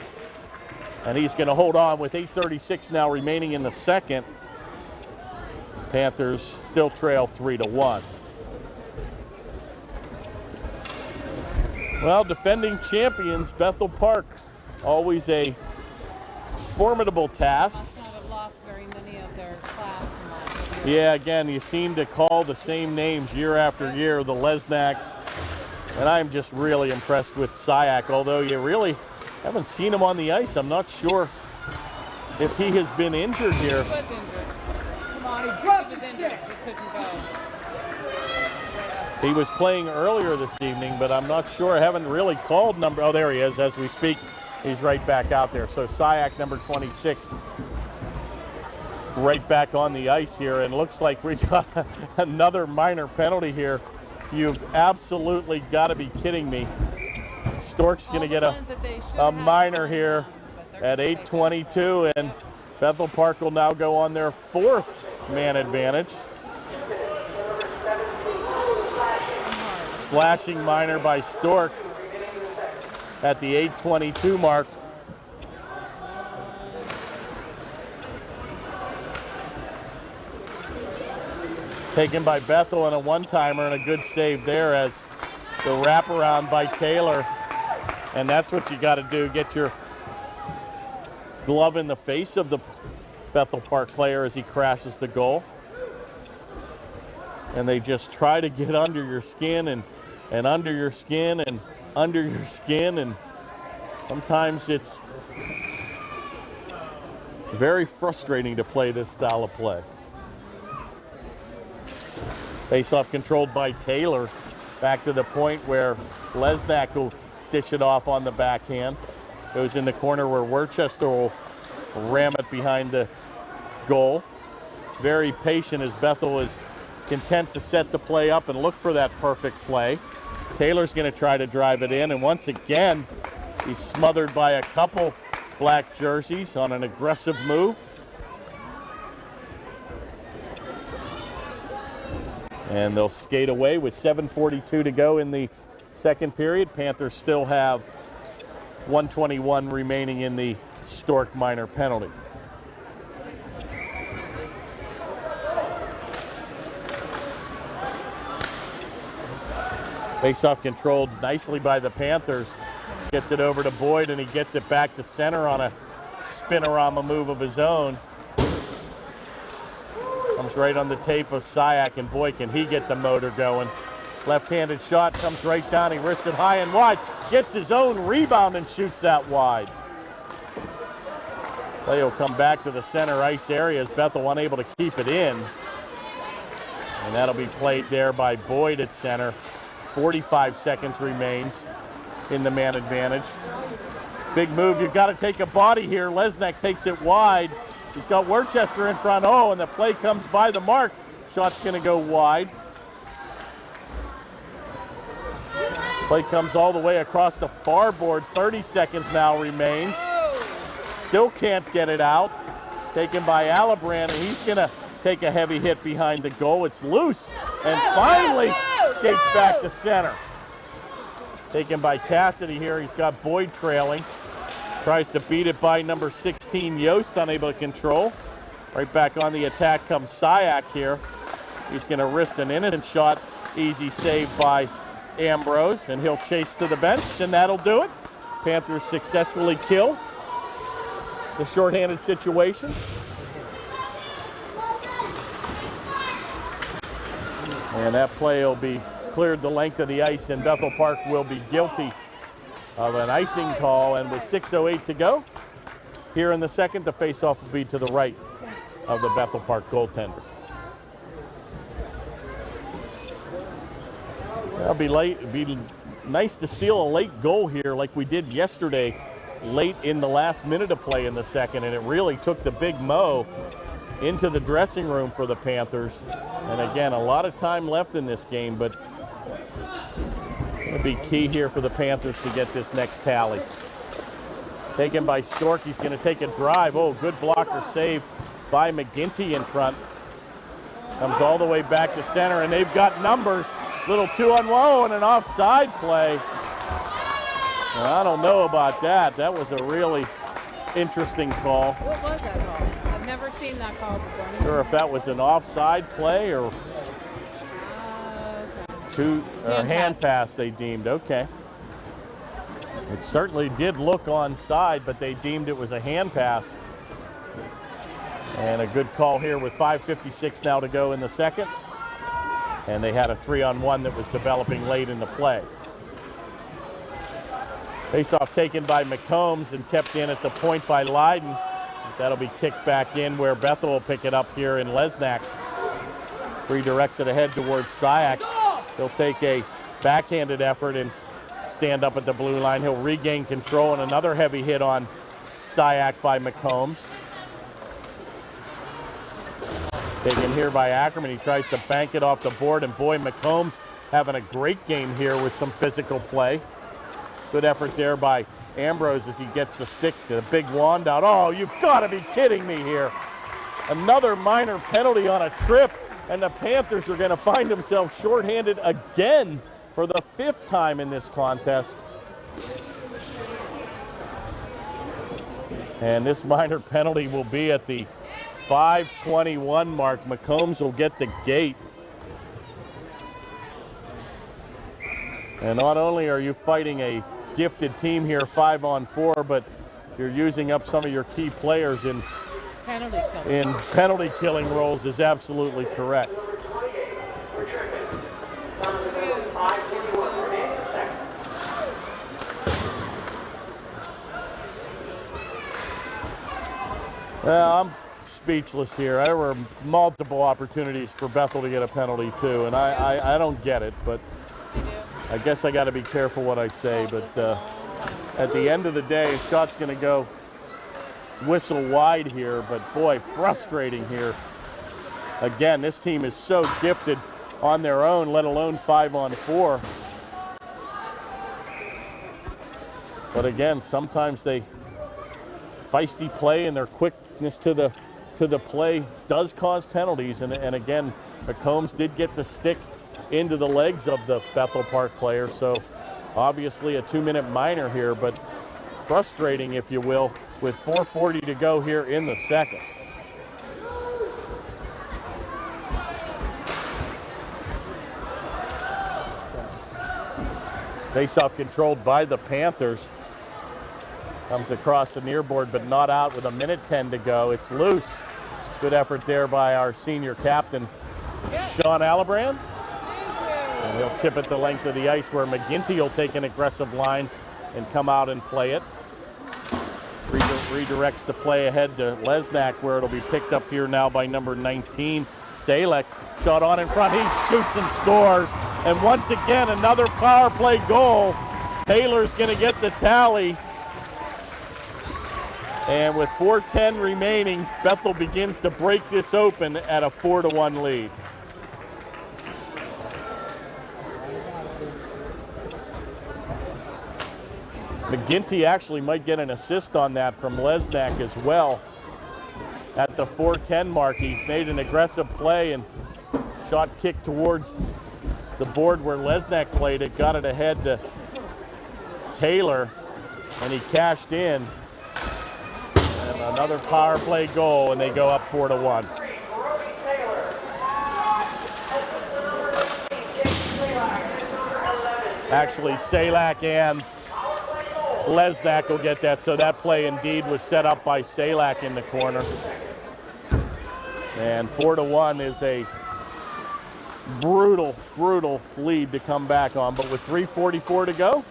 And he's going to hold on with 8:36 now remaining in the second. Panthers still trail 3-1. Well, defending champions, Bethel Park, always a formidable task. Must not have lost very many of their class from last year. Yeah, again, you seem to call the same names year after year, the Lesnaks. And I'm just really impressed with Syak, although you really haven't seen him on the ice. I'm not sure if he has been injured here. He was injured. Come on, he was injured. He couldn't go. He was playing earlier this evening, but I'm not sure. I haven't really called number. Oh, there he is as we speak. He's right back out there. So Syak, number 26, right back on the ice here. And looks like we got another minor penalty here. You've absolutely got to be kidding me. Stork's going to get a minor here at 8:22, and Bethel Park will now go on their fourth man advantage. Slashing minor by Stork at the 8:22 mark. Taken by Bethel and a one-timer, and a good save there as the wraparound by Taylor. And that's what you got to do, get your glove in the face of the Bethel Park player as he crashes the goal. And they just try to get under your skin and under your skin and under your skin, and sometimes it's very frustrating to play this style of play. Face-off controlled by Taylor, back to the point where Lesnak will dish it off on the backhand. Goes in the corner where Worcester will ram it behind the goal. Very patient as Bethel is content to set the play up and look for that perfect play. Taylor's going to try to drive it in, and once again, he's smothered by a couple black jerseys on an aggressive move. And they'll skate away with 7:42 to go in the second period. Panthers still have 1:21 remaining in the Stork minor penalty. Face-off controlled nicely by the Panthers. Gets it over to Boyd, and he gets it back to center on a spinorama move of his own. Comes right on the tape of Syak, and boy, can he get the motor going. Left-handed shot comes right down. He wrists it high and wide. Gets his own rebound and shoots that wide. Play will come back to the center ice area as Bethel unable to keep it in. And that'll be played there by Boyd at center. 45 seconds remains in the man advantage. Big move. You've got to take a body here. Lesnak takes it wide. He's got Worcester in front. Oh, and the play comes by the mark. Shot's going to go wide. Play comes all the way across the far board. 30 seconds now remains. Still can't get it out. Taken by Alibrand, and he's going to take a heavy hit behind the goal. It's loose, and finally skates back to center. Taken by Cassidy here. He's got Boyd trailing. Tries to beat it by number 16, Yost, unable to control. Right back on the attack comes Syak here. He's going to wrist an innocent shot. Easy save by Ambrose, and he'll chase to the bench, and that'll do it. Panthers successfully kill the shorthanded situation. And that play will be cleared the length of the ice, and Bethel Park will be guilty of an icing call. And with 6:08 to go here in the second, the faceoff will be to the right of the Bethel Park goaltender. It'll be late. It'd be nice to steal a late goal here like we did yesterday, late in the last minute of play in the second, and it really took the big Mo into the dressing room for the Panthers. And again, a lot of time left in this game, but it'll be key here for the Panthers to get this next tally. Taken by Stork, he's going to take a drive. Oh, good blocker save by McGinty in front. Comes all the way back to center, and they've got numbers. Little 2-on-1 and an offside play. Well, I don't know about that. That was a really interesting call. What was that call? I've never seen that call before. Not sure if that was an offside play or Okay. hand pass they deemed. Okay. It certainly did look onside, but they deemed it was a hand pass. And a good call here with 5:56 now to go in the second. And they had a 3-on-1 that was developing late in the play. Faceoff taken by McCombs and kept in at the point by Lydon. That'll be kicked back in where Bethel will pick it up here in Lesnack. Redirects it ahead towards Syak. He'll take a backhanded effort and stand up at the blue line. He'll regain control, and another heavy hit on Syak by McCombs. Taken here by Ackerman. He tries to bank it off the board, and boy, McCombs having a great game here with some physical play. Good effort there by Ambrose as he gets the stick to the big wand out. Oh, you've got to be kidding me here. Another minor penalty on a trip, and the Panthers are going to find themselves shorthanded again for the 5th time in this contest. And this minor penalty will be at the 5:21 mark. McCombs will get the gate. And not only are you fighting a gifted team here 5-on-4, but you're using up some of your key players in penalty killing roles is absolutely correct. Well, I'm speechless here. There were multiple opportunities for Bethel to get a penalty too, and I don't get it, but I guess I got to be careful what I say. But at the end of the day, a shot's going to go whistle wide here, but boy, frustrating here. Again, this team is so gifted on their own, let alone 5-on-4. But again, sometimes they feisty play and their quickness to the play does cause penalties. And again, McCombs did get the stick into the legs of the Bethel Park player, so obviously a 2-minute minor here, but frustrating, if you will, with 4:40 to go here in the second. Faceoff controlled by the Panthers. Comes across the near board, but not out with 1:10 to go. It's loose. Good effort there by our senior captain, Sean Allebrand. And he'll chip it the length of the ice where McGinty will take an aggressive line and come out and play it. Redirects the play ahead to Lesnack, where it'll be picked up here now by number 19, Salek. Shot on in front, he shoots and scores. And once again, another power play goal. Taylor's going to get the tally. And with 4:10 remaining, Bethel begins to break this open at a 4-1 lead. McGinty actually might get an assist on that from Lesnack as well. At the 4:10 mark, he made an aggressive play and shot kicked towards the board where Lesnack played it, got it ahead to Taylor, and he cashed in. And another power play goal, and they go up 4-1. Actually, Salak and Lesnack will get that, so that play indeed was set up by Salak in the corner. And 4-1 is a brutal, brutal lead to come back on, but with 3:44 to go,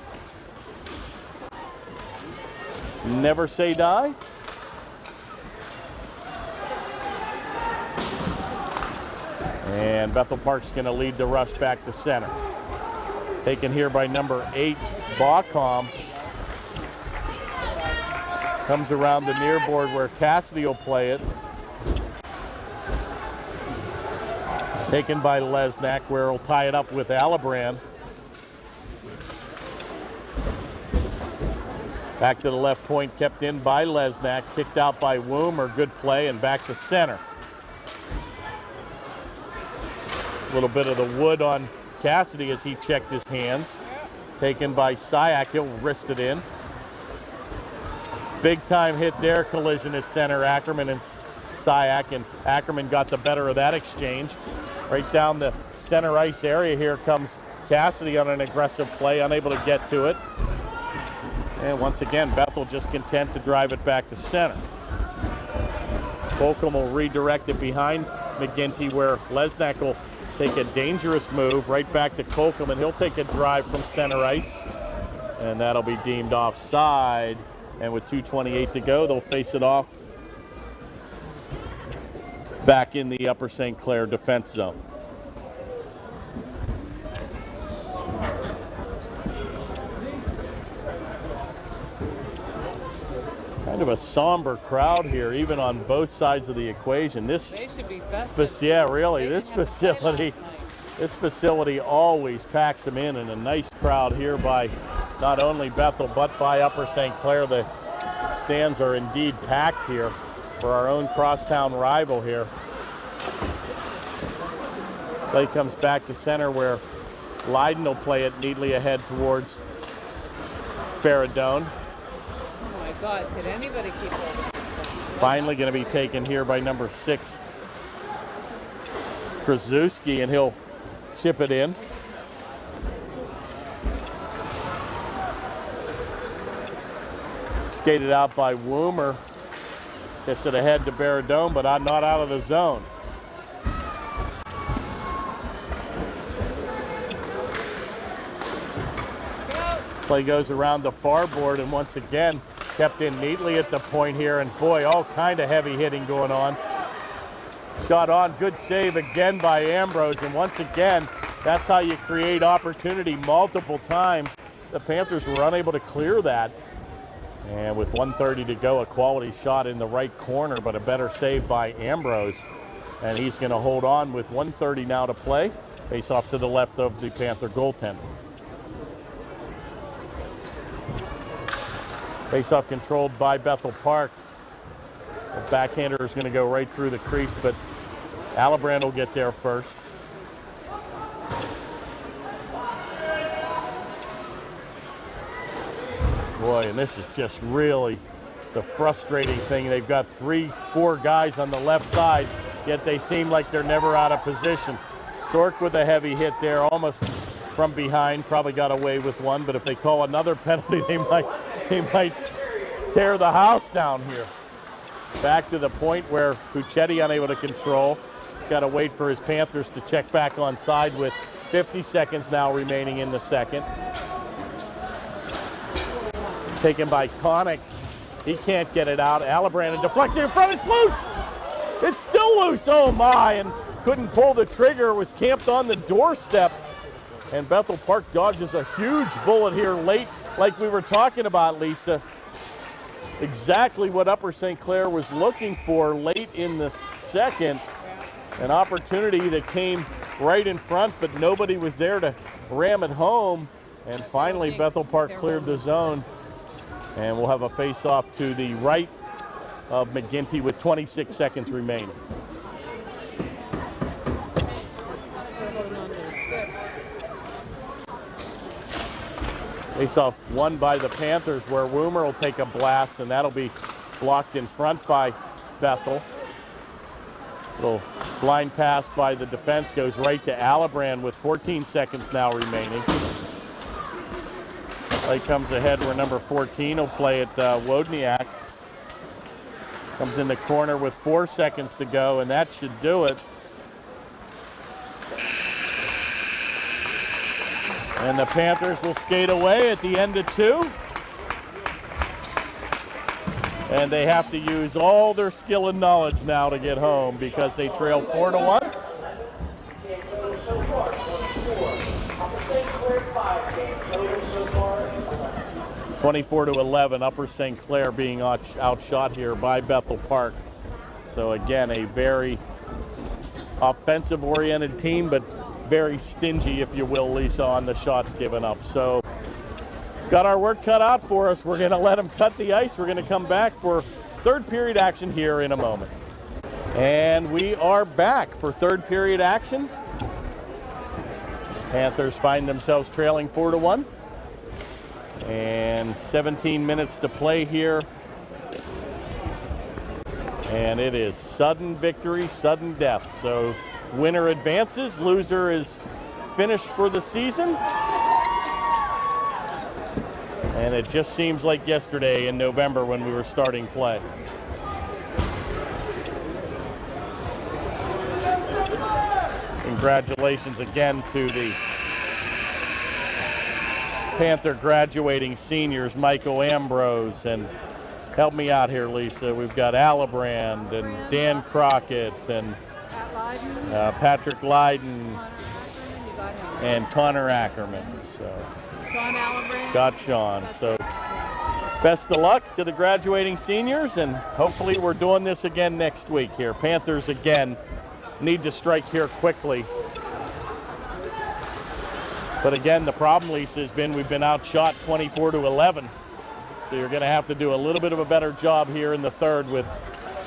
never say die. And Bethel Park's going to lead the rush back to center. Taken here by number 8, Bacom. Comes around the near board where Cassidy will play it. Taken by Lesnack, where he'll tie it up with Allebrand. Back to the left point, kept in by Lesnack, kicked out by Woomer. Good play, and back to center. A little bit of the wood on Cassidy as he checked his hands. Taken by Syak, he'll wrist it in. Big time hit there, collision at center, Ackerman and Syak, and Ackerman got the better of that exchange. Right down the center ice area here comes Cassidy on an aggressive play, unable to get to it. And once again, Bethel just content to drive it back to center. Holcomb will redirect it behind McGinty, where Lesnack will take a dangerous move right back to Holcomb, and he'll take a drive from center ice. And that'll be deemed offside. And with 2:28 to go, they'll face it off back in the Upper St. Clair defense zone. Kind of a somber crowd here, even on both sides of the equation. They should be festive. Yeah, really, this facility always packs them in, and a nice crowd here by not only Bethel but by Upper St. Clair. The stands are indeed packed here for our own crosstown rival here. Play comes back to center, where Leiden will play it neatly ahead towards Faradone. Oh my God, could anybody keep up? Finally going to be taken here by number 6, Kraszewski, and he'll chip it in. Skated out by Woomer. Gets it ahead to Baradone, but not out of the zone. Play goes around the far board, and once again kept in neatly at the point here, and boy, all kind of heavy hitting going on. Shot on, good save again by Ambrose, and once again, that's how you create opportunity multiple times. The Panthers were unable to clear that. And with 1:30 to go, a quality shot in the right corner, but a better save by Ambrose. And he's going to hold on with 1:30 now to play. Face off to the left of the Panther goaltender. Face off controlled by Bethel Park. The backhander is going to go right through the crease, but Alibrand will get there first. Boy, and this is just really the frustrating thing. They've got 3-4 guys on the left side, yet they seem like they're never out of position. Stork with a heavy hit there, almost from behind, probably got away with one, but if they call another penalty, they might tear the house down here. Back to the point where Puccetti unable to control. He's got to wait for his Panthers to check back on side with 50 seconds now remaining in the second. Taken by Connick. He can't get it out. Alibrand deflects it in front. It's loose. It's still loose. Oh my! And couldn't pull the trigger. It was camped on the doorstep. And Bethel Park dodges a huge bullet here late, like we were talking about, Lisa. Exactly what Upper St. Clair was looking for late in the second. An opportunity that came right in front, but nobody was there to ram it home. And finally, Bethel Park cleared the zone. And we'll have a face-off to the right of McGinty with 26 seconds remaining. Face-off won by the Panthers, where Woomer will take a blast, and that'll be blocked in front by Bethel. Little blind pass by the defense goes right to Alibrand with 14 seconds now remaining. Play comes ahead where number 14 will play at Wodniak. Comes in the corner with 4 seconds to go, and that should do it. And the Panthers will skate away at the end of 2. And they have to use all their skill and knowledge now to get home because they trail 4-1. 24-11, Upper St. Clair being outshot here by Bethel Park. So again, a very offensive-oriented team, but very stingy, if you will, Lisa, on the shots given up. So got our work cut out for us. We're going to let them cut the ice. We're going to come back for third period action here in a moment. And we are back for third period action. Panthers find themselves trailing 4-1. And 17 minutes to play here. And it is sudden victory, sudden death. So winner advances, loser is finished for the season. And it just seems like yesterday in November when we were starting play. Congratulations again to the Panther graduating seniors, Michael Ambrose, and help me out here, Lisa. We've got Alibrand and Dan Crockett and Patrick Lydon and Connor Ackerman. So Sean Alibrand. got Sean. So best of luck to the graduating seniors, and hopefully we're doing this again next week here. Panthers again need to strike here quickly. But again, the problem, Lisa, has been we've been outshot 24-11. So you're going to have to do a little bit of a better job here in the third with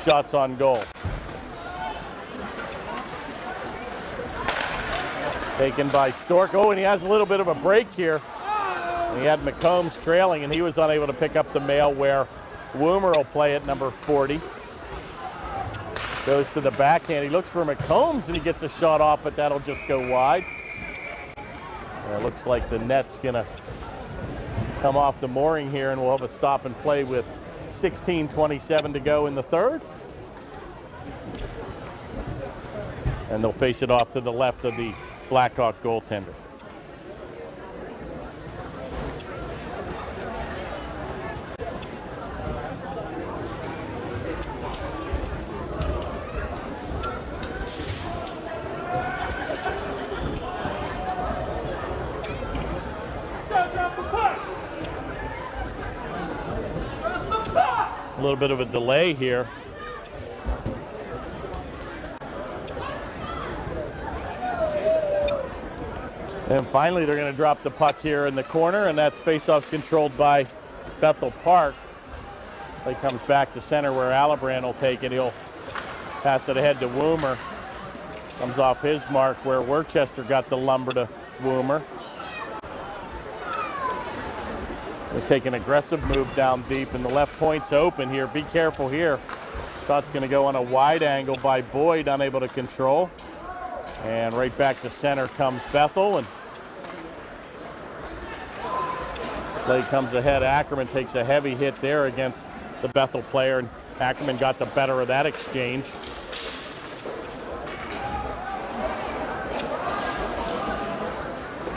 shots on goal. Taken by Stork. Oh, and he has a little bit of a break here. He had McCombs trailing, and he was unable to pick up the mail where Woomer will play at number 40. Goes to the backhand. He looks for McCombs, and he gets a shot off, but that'll just go wide. It looks like the net's going to come off the mooring here, and we'll have a stop and play with 16:27 to go in the third. And they'll face it off to the left of the Blackhawk goaltender. A little bit of a delay here. And finally, they're going to drop the puck here in the corner, and that faceoff's controlled by Bethel Park. Play comes back to center where Alibrand will take it. He'll pass it ahead to Woomer. Comes off his mark where Worcester got the lumber to Woomer. They take an aggressive move down deep, and the left point's open here. Be careful here. Shot's going to go on a wide angle by Boyd, unable to control. And right back to center comes Bethel, and play comes ahead. Ackerman takes a heavy hit there against the Bethel player, and Ackerman got the better of that exchange.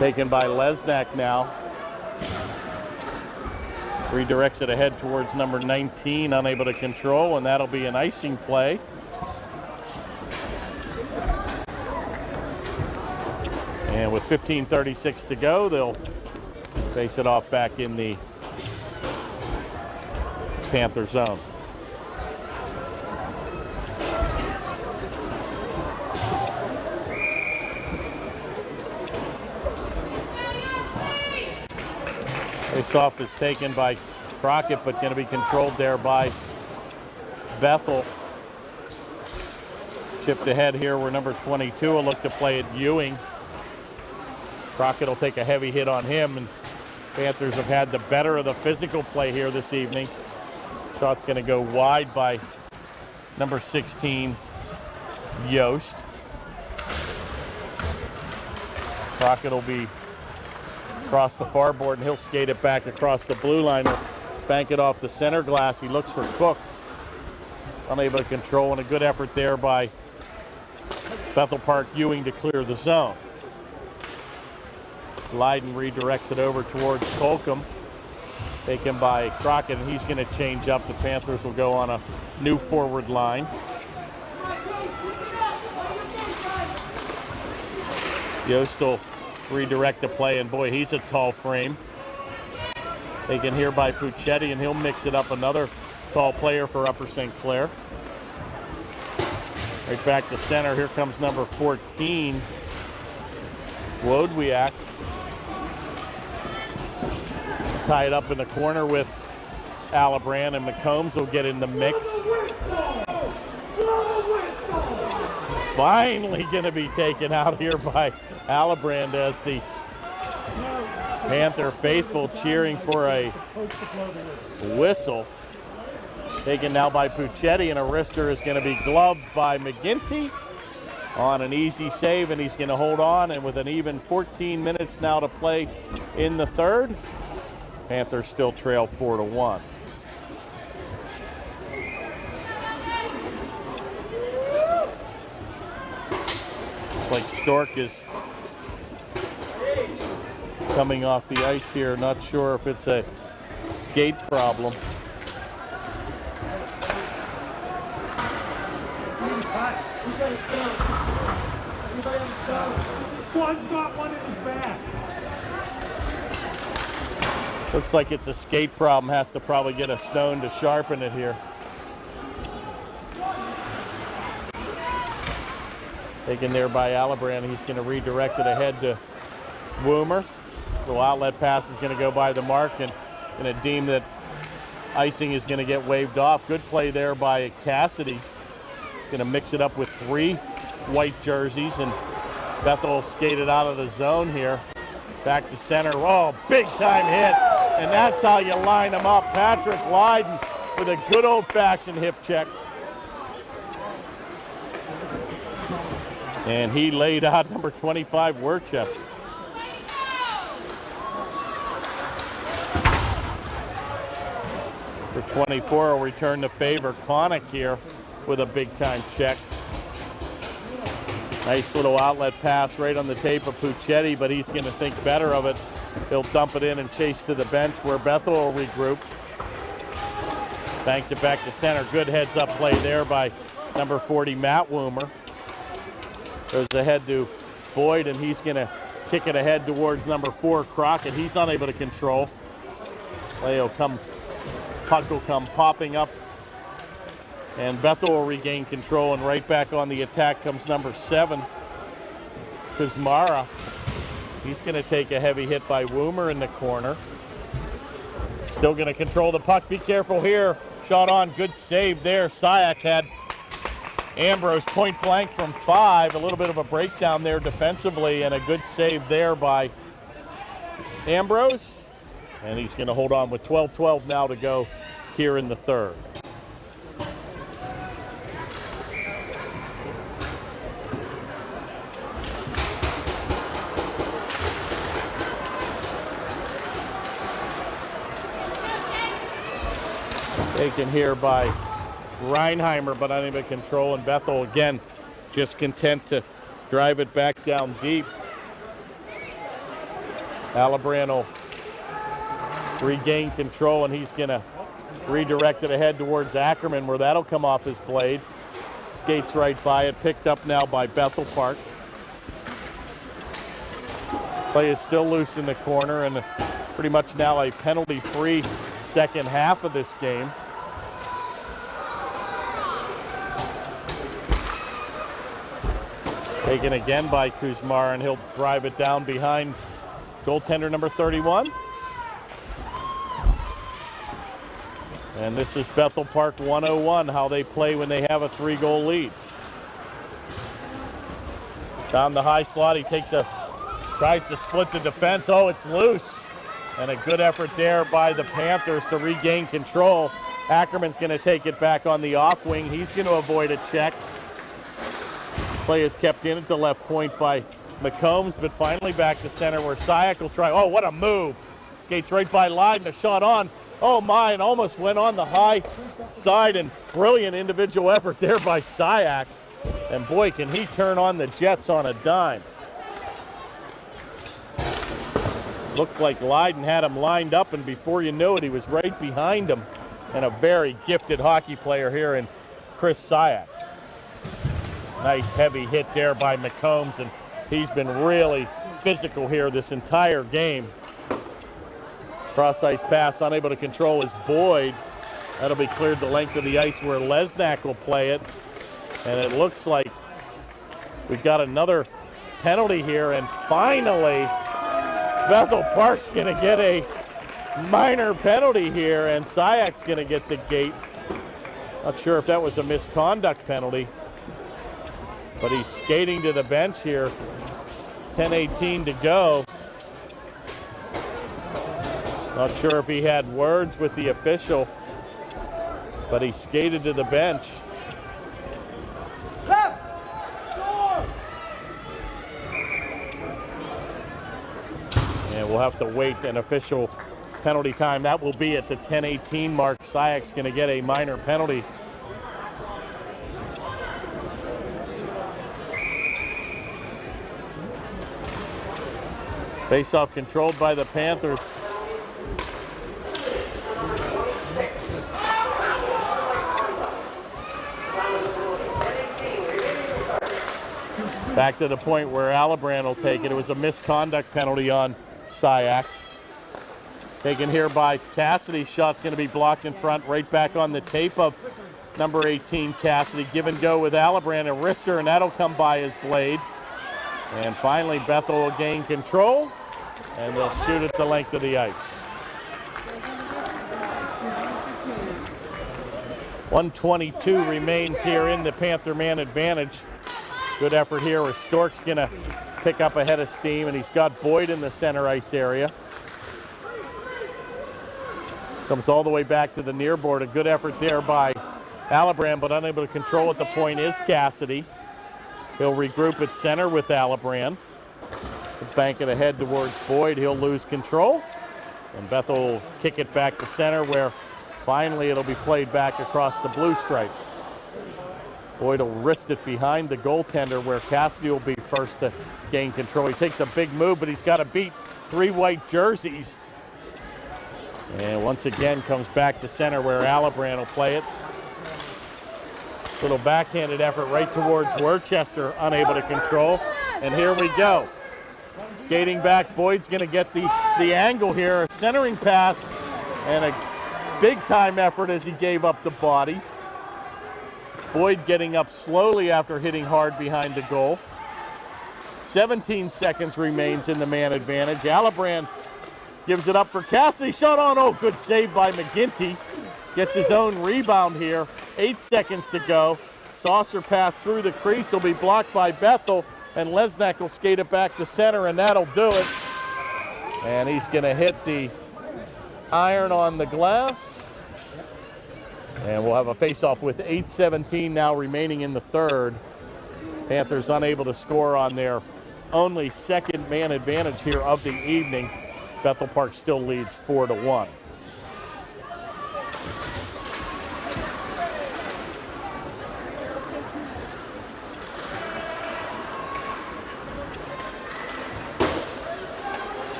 Taken by Lesnak now. Redirects it ahead towards number 19, unable to control, and that'll be an icing play. And with 15:36 to go, they'll face it off back in the Panther zone. Face-off is taken by Crockett, but going to be controlled there by Bethel. Chipped ahead here where number 22 will look to play at Ewing. Crockett will take a heavy hit on him, and Panthers have had the better of the physical play here this evening. Shot's going to go wide by number 16, Yost. Crockett will be across the far board, and he'll skate it back across the blue line. He'll bank it off the center glass. He looks for Cook. Unable to control, and a good effort there by Bethel Park Ewing to clear the zone. Lydon redirects it over towards Holcomb. Taken by Crockett, and he's going to change up. The Panthers will go on a new forward line. Yost will redirect the play, and boy, he's a tall frame. Taken here by Puccetti, and he'll mix it up. Another tall player for Upper St. Clair. Right back to center. Here comes number 14, Wodwiak. Tied up in the corner with Alibrand, and McCombs will get in the mix. Finally going to be taken out here by Alibrand as the Panther faithful cheering for a whistle. Taken now by Puccetti, and a wrister is going to be gloved by McGinty on an easy save, and he's going to hold on. And with an even 14 minutes now to play in the third, Panthers still trail 4-1. Looks like Stork is coming off the ice here. Not sure if it's a skate problem. One's got one in his back. Looks like it's a skate problem. Has to probably get a stone to sharpen it here. Taken there by Alibrand. He's going to redirect it ahead to Woomer. The outlet pass is going to go by the mark and going to deem that icing is going to get waved off. Good play there by Cassidy. Going to mix it up with 3 white jerseys, and Bethel skated out of the zone here. Back to center. Oh, big time hit. And that's how you line them up. Patrick Lydon with a good old-fashioned hip check. And he laid out number 25, Worcester. For 24 will return the favor. Connick here with a big-time check. Nice little outlet pass right on the tape of Puccetti, but he's going to think better of it. He'll dump it in and chase to the bench where Bethel will regroup. Banks it back to center. Good heads-up play there by number 40, Matt Woomer. Goes ahead to Boyd, and he's going to kick it ahead towards number 4, Crockett. He's unable to control. Puck will come popping up, and Bethel will regain control, and right back on the attack comes number 7, Kuzmara. He's going to take a heavy hit by Woomer in the corner. Still going to control the puck. Be careful here. Shot on. Good save there. Syak had Ambrose point blank from 5. A little bit of a breakdown there defensively, and a good save there by Ambrose. And he's going to hold on with 12-12 now to go here in the third. Taken here by Reinheimer, but unable to control, and Bethel again just content to drive it back down deep. Alibrand will regain control, and he's going to redirect it ahead towards Ackerman, where that'll come off his blade. Skates right by it, picked up now by Bethel Park. Play is still loose in the corner, and pretty much now a penalty-free second half of this game. Taken again by Kuzmar, and he'll drive it down behind goaltender number 31. And this is Bethel Park 101, how they play when they have a 3-goal lead. Down the high slot, he tries to split the defense. Oh, it's loose. And a good effort there by the Panthers to regain control. Ackerman's going to take it back on the off wing. He's going to avoid a check. Play is kept in at the left point by McCombs, but finally back to center where Syak will try. Oh, what a move. Skates right by Lydon, a shot on. Oh my, and almost went on the high side, and brilliant individual effort there by Syak. And boy, can he turn on the Jets on a dime. Looked like Lydon had him lined up, and before you knew it, he was right behind him. And a very gifted hockey player here in Chris Syak. Nice heavy hit there by McCombs, and he's been really physical here this entire game. Cross-ice pass, unable to control is Boyd. That'll be cleared the length of the ice where Lesnak will play it. And it looks like we've got another penalty here, and finally Bethel Park's going to get a minor penalty here, and Syak's going to get the gate. Not sure if that was a misconduct penalty, but he's skating to the bench here. 10:18 to go. Not sure if he had words with the official, but he skated to the bench. And we'll have to wait an official penalty time. That will be at the 10:18 mark. Syak's going to get a minor penalty. Face-off controlled by the Panthers. Back to the point where Alibrand will take it. It was a misconduct penalty on Syak. Taken here by Cassidy. Shot's going to be blocked in front. Right back on the tape of number 18, Cassidy. Give and go with Alibrand, a wrister, and that'll come by his blade. And finally, Bethel will gain control, and they'll shoot at the length of the ice. 1:22 remains here in the Panther man advantage. Good effort here as Stork's going to pick up a head of steam, and he's got Boyd in the center ice area. Comes all the way back to the near board. A good effort there by Alibrand, but unable to control at the point is Cassidy. He'll regroup at center with Alibrand. Bank it ahead towards Boyd. He'll lose control. And Bethel will kick it back to center, where finally it'll be played back across the blue stripe. Boyd will wrist it behind the goaltender, where Cassidy will be first to gain control. He takes a big move, but he's got to beat 3 white jerseys. And once again comes back to center, where Alibrand will play it. Little backhanded effort right towards Worcester, unable to control. And here we go. Skating back, Boyd's going to get the angle here. A centering pass and a big-time effort as he gave up the body. Boyd getting up slowly after hitting hard behind the goal. 17 seconds remains in the man advantage. Alibrand gives it up for Cassidy. Shot on. Oh, good save by McGinty. Gets his own rebound here. 8 seconds to go. Saucer pass through the crease will be blocked by Bethel, and Lesnak will skate it back to center, and that'll do it. And he's going to hit the iron on the glass. And we'll have a face-off with 8:17 now remaining in the third. Panthers unable to score on their only second man advantage here of the evening. Bethel Park still leads 4-1.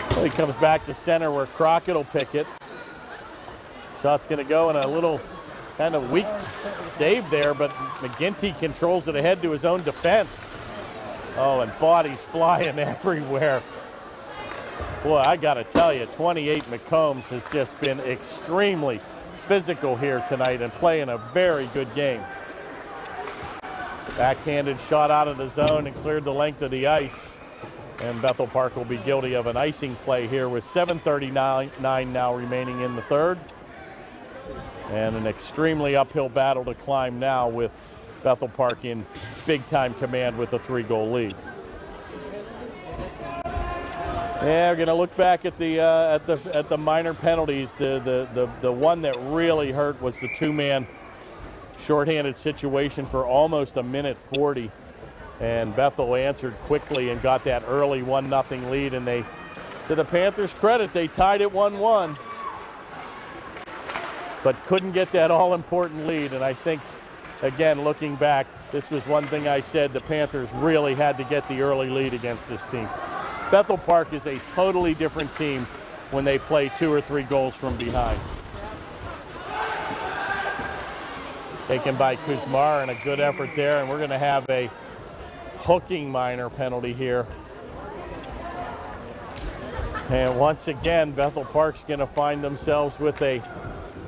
Well, he comes back to center, where Crockett will pick it. Shot's going to go, in a little kind of weak save there, but McGinty controls it ahead to his own defense. Oh, and bodies flying everywhere. Boy, I got to tell you, 28 McCombs has just been extremely physical here tonight and playing a very good game. Backhanded shot out of the zone and cleared the length of the ice. And Bethel Park will be guilty of an icing play here with 7:39 now remaining in the third. And an extremely uphill battle to climb now, with Bethel Park in big-time command with a 3-goal lead. Yeah, we're going to look back at the minor penalties. The one that really hurt was the 2-man shorthanded situation for almost a minute 40. And Bethel answered quickly and got that early 1-0 lead. And they, to the Panthers' credit, they tied it 1-1. But couldn't get that all-important lead. And I think, again, looking back, this was one thing I said, the Panthers really had to get the early lead against this team. Bethel Park is a totally different team when they play 2 or 3 goals from behind. Taken by Kuzmar, and a good effort there, and we're going to have a hooking minor penalty here. And once again, Bethel Park's going to find themselves with a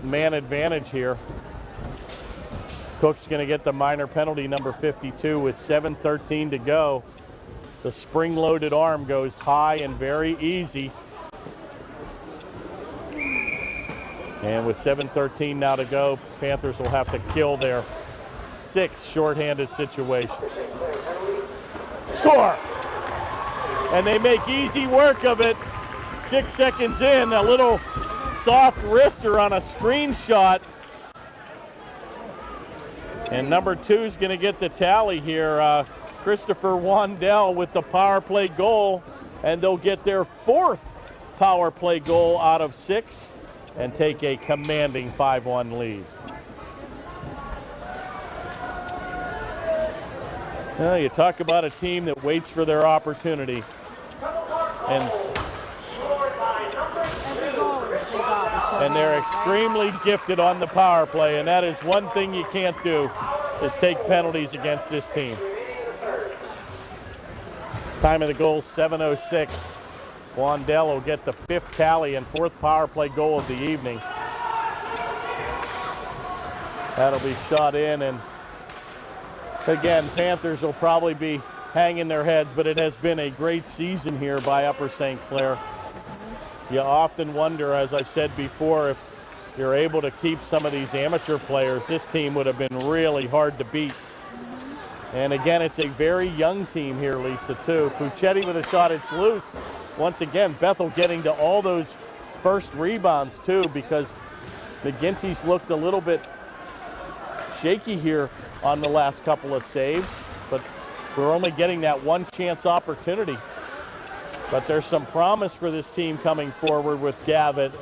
man advantage here. Cook's going to get the minor penalty, number 52, with 7:13 to go. The spring-loaded arm goes high and very easy. And with 7:13 now to go, Panthers will have to kill their 6th shorthanded situation. Score! And they make easy work of it. 6 seconds in, a little soft wrister on a screenshot. And number 2 is going to get the tally here. Christopher Wandell with the power play goal, and they'll get their 4th power play goal out of 6 and take a commanding 5-1 lead. Well, you talk about a team that waits for their opportunity. And they're extremely gifted on the power play, and that is one thing you can't do, is take penalties against this team. Time of the goal, 7:06. Wandell will get the 5th tally and 4th power play goal of the evening. That'll be shot in, and again, Panthers will probably be hanging their heads, but it has been a great season here by Upper St. Clair. You often wonder, as I've said before, if you're able to keep some of these amateur players, this team would have been really hard to beat. And again, it's a very young team here, Lisa, too. Puccetti with a shot, it's loose. Once again, Bethel getting to all those first rebounds, too, because McGinty's looked a little bit shaky here on the last couple of saves, but we're only getting that one chance opportunity. But there's some promise for this team coming forward with Gavitt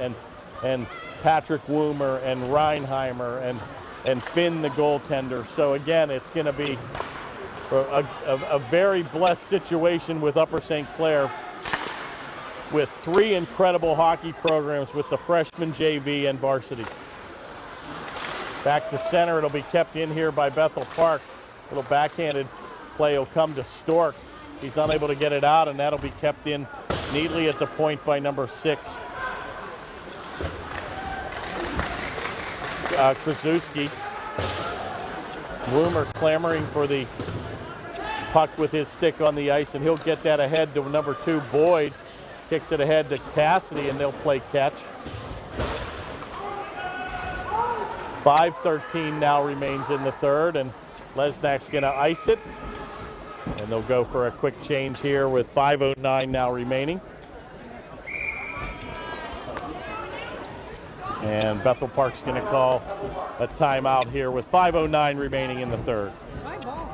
and Patrick Woomer and Reinheimer and Finn, the goaltender. So again, it's going to be a very blessed situation with Upper St. Clair, with 3 incredible hockey programs with the freshman, JV, and varsity. Back to center, it'll be kept in here by Bethel Park. Little backhanded play will come to Stork. He's unable to get it out, and that'll be kept in neatly at the point by number 6. Krasuski. Woomer clamoring for the puck with his stick on the ice, and he'll get that ahead to number 2, Boyd. Kicks it ahead to Cassidy, and they'll play catch. 5:13 now remains in the third, and Lesnak's going to ice it. And they'll go for a quick change here with 5:09 now remaining. And Bethel Park's going to call a timeout here with 5:09 remaining in the third. My ball.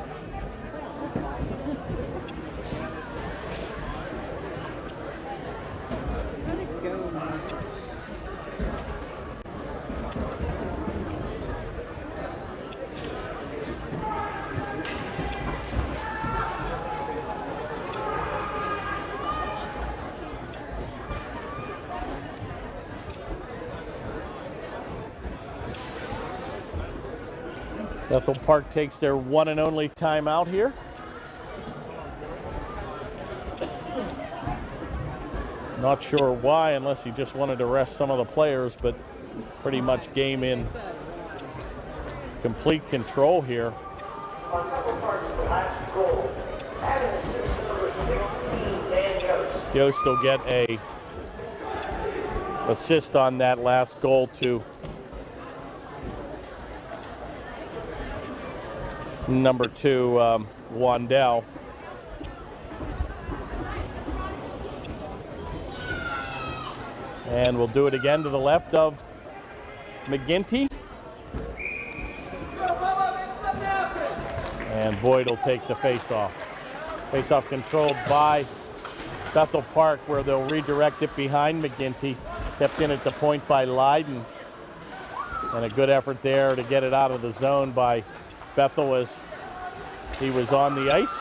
Let it go. Bethel Park takes their one and only timeout here. Not sure why, unless he just wanted to rest some of the players, but pretty much game in complete control here. On Bethel Park's last goal, added assist number 16, Dan Yost. Yost will get a assist on that last goal to number 2, Wandell. And we'll do it again to the left of McGinty. And Boyd will take the face-off. Face-off controlled by Bethel Park, where they'll redirect it behind McGinty. Kept in at the point by Leiden. And a good effort there to get it out of the zone by Bethel as he was on the ice.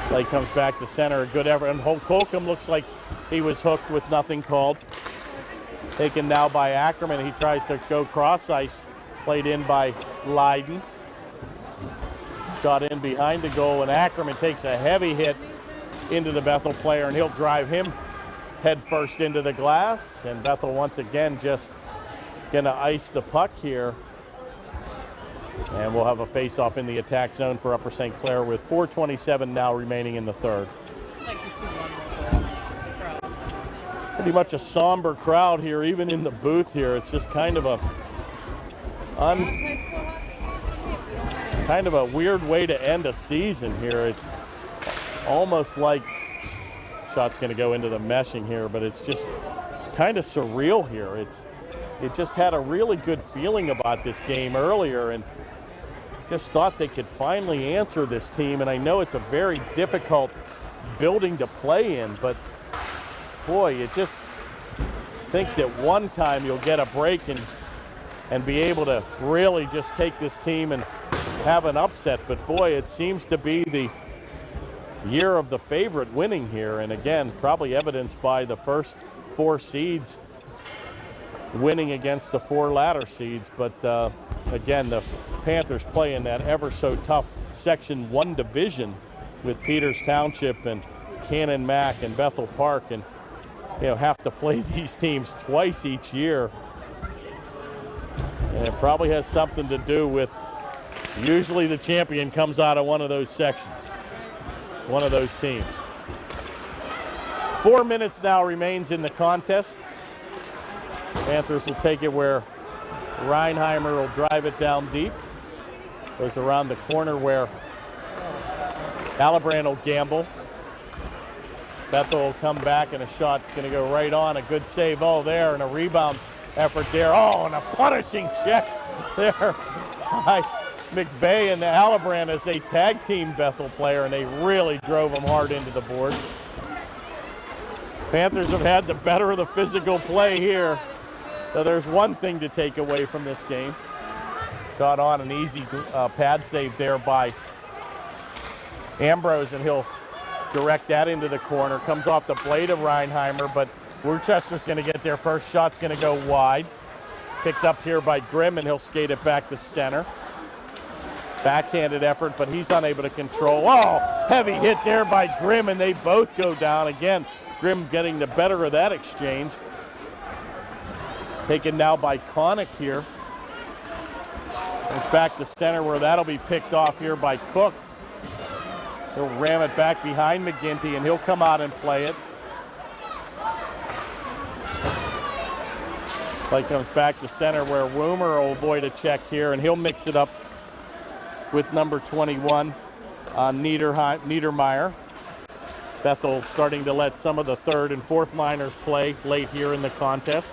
Play comes back to center, a good effort, and Holcomb looks like he was hooked with nothing called. Taken now by Ackerman, he tries to go cross ice, played in by Leiden. Shot in behind the goal, and Ackerman takes a heavy hit into the Bethel player, and he'll drive him head first into the glass. And Bethel once again just gonna ice the puck here. And we'll have a face-off in the attack zone for Upper St. Clair with 4:27 now remaining in the third. I'd like to see one more goal. Pretty much a somber crowd here, even in the booth here. It's just kind of a kind of a weird way to end a season here. It's almost like, shot's going to go into the meshing here, but it's just kind of surreal here. It just had a really good feeling about this game earlier, and just thought they could finally answer this team, and I know it's a very difficult building to play in, but boy, you just think that one time you'll get a break and be able to really just take this team and have an upset. But boy, it seems to be the year of the favorite winning here, and again, probably evidenced by the first 4 seeds winning against the 4 latter seeds. But again, the Panthers play in that ever so tough Section 1 division with Peters Township and Cannon Mac and Bethel Park, and have to play these teams twice each year. And it probably has something to do with usually the champion comes out of one of those sections, one of those teams. 4 minutes now remains in the contest. Panthers will take it where Reinheimer will drive it down deep. Goes around the corner where Alibrand will gamble. Bethel will come back, and a shot going to go right on. A good save there, and a rebound effort there. And a punishing check there by McVeigh and Alibrand as they tag team Bethel player, and they really drove him hard into the board. Panthers have had the better of the physical play here. So there's one thing to take away from this game. Shot on an easy pad save there by Ambrose, and he'll direct that into the corner. Comes off the blade of Reinheimer, but Worcester's going to get their first shot's going to go wide. Picked up here by Grimm, and he'll skate it back to center. Backhanded effort, but he's unable to control. Heavy hit there by Grimm, and they both go down. Again, Grimm getting the better of that exchange. Taken now by Connick here. It's back to center where that'll be picked off here by Cook. He'll ram it back behind McGinty, and he'll come out and play it. Play comes back to center where Woomer will avoid a check here, and he'll mix it up with number 21, Niedermeyer. Bethel starting to let some of the 3rd and 4th liners play late here in the contest.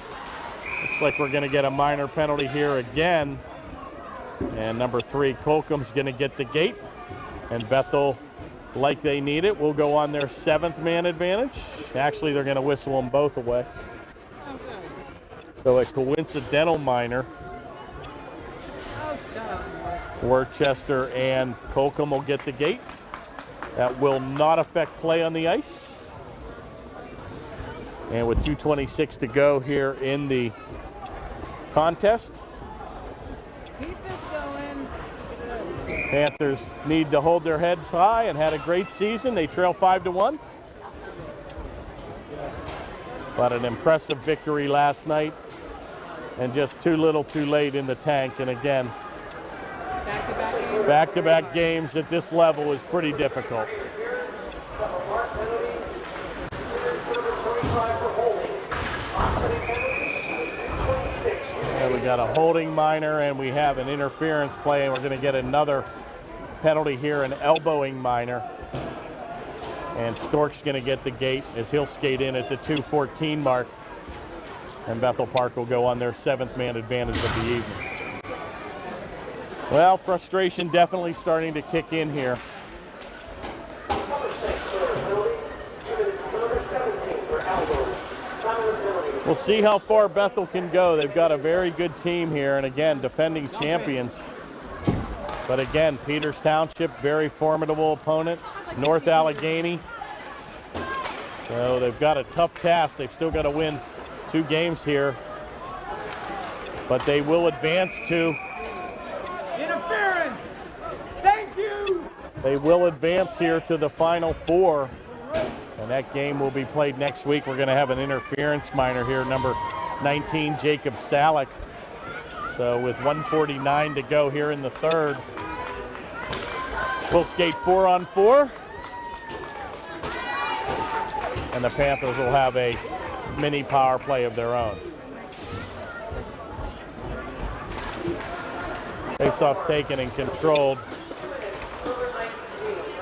Looks like we're going to get a minor penalty here again. And number 3, Colcom's going to get the gate. And Bethel, like they need it, will go on their 7th man advantage. Actually, they're going to whistle them both away. So a coincidental minor. Worcester and Colcom will get the gate. That will not affect play on the ice. And with 2:26 to go here in the contest, Panthers need to hold their heads high and had a great season. They trail 5-1. But an impressive victory last night, and just too little too late in the tank. And again, back-to-back games at this level is pretty difficult. And we got a holding minor, and we have an interference play, and we're going to get another penalty here, an elbowing minor. And Stork's going to get the gate as he'll skate in at the 2:14 mark. And Bethel Park will go on their 7th man advantage of the evening. Well, frustration definitely starting to kick in here. We'll see how far Bethel can go. They've got a very good team here, and again, defending champions. But again, Peters Township, very formidable opponent. North Allegheny. So they've got a tough task. They've still got to win 2 games here. But they will advance to... Interference! Thank you! They will advance here to the Final 4. And that game will be played next week. We're going to have an interference minor here, number 19, Jacob Salick. So with 1:49 to go here in the 3rd, we'll skate 4-on-4. And the Panthers will have a mini power play of their own. Face-off taken and controlled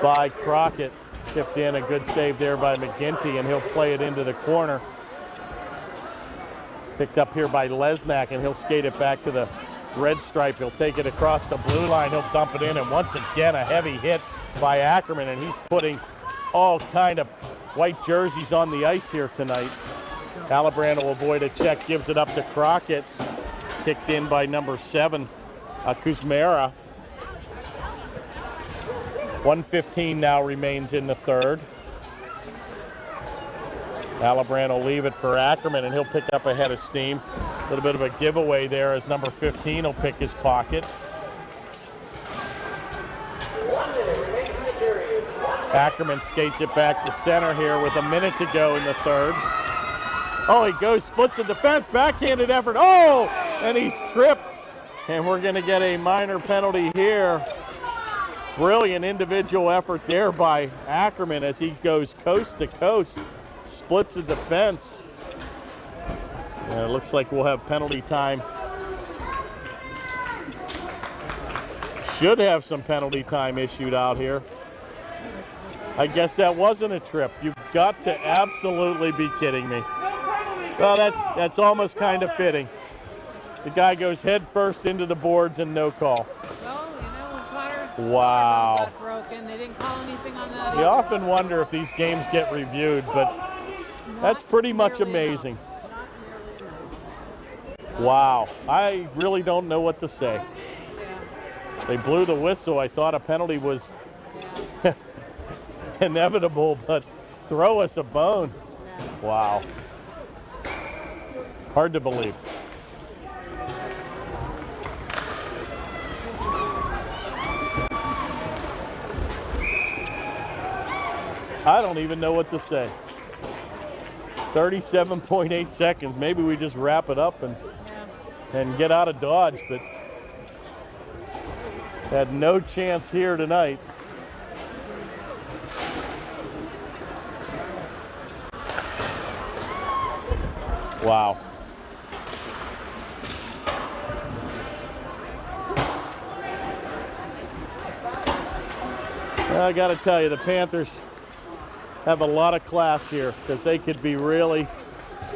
by Crockett. Chipped in, a good save there by McGinty, and he'll play it into the corner. Picked up here by Lesnack, and he'll skate it back to the red stripe. He'll take it across the blue line. He'll dump it in, and once again, a heavy hit by Ackerman, and he's putting all kind of white jerseys on the ice here tonight. Alibrand will avoid a check, gives it up to Crockett. Kicked in by number 7, Kuzmera. 1:15 now remains in the third. Alibrand will leave it for Ackerman, and he'll pick up a head of steam. A little bit of a giveaway there as number 15 will pick his pocket. 1 minute remains in the period. Ackerman skates it back to center here with a minute to go in the third. Oh, he goes, splits the defense, backhanded effort. Oh, and he's tripped. And we're going to get a minor penalty here. Brilliant individual effort there by Ackerman as he goes coast to coast, splits the defense. And it looks like we'll have penalty time. Should have some penalty time issued out here. I guess that wasn't a trip. You've got to absolutely be kidding me. Well, that's almost kind of fitting. The guy goes head first into the boards and no call. Well, you know, when Potter's Wow. got broken, they didn't call anything on that. You either. often wonder if these games get reviewed, but that's pretty much amazing. Wow. I really don't know what to say. They blew the whistle. I thought a penalty was inevitable, but throw us a bone. Wow. Hard to believe. I don't even know what to say. 37.8 seconds. Maybe we just wrap it up and get out of Dodge, but had no chance here tonight. Wow. I got to tell you, the Panthers have a lot of class here because they could be really,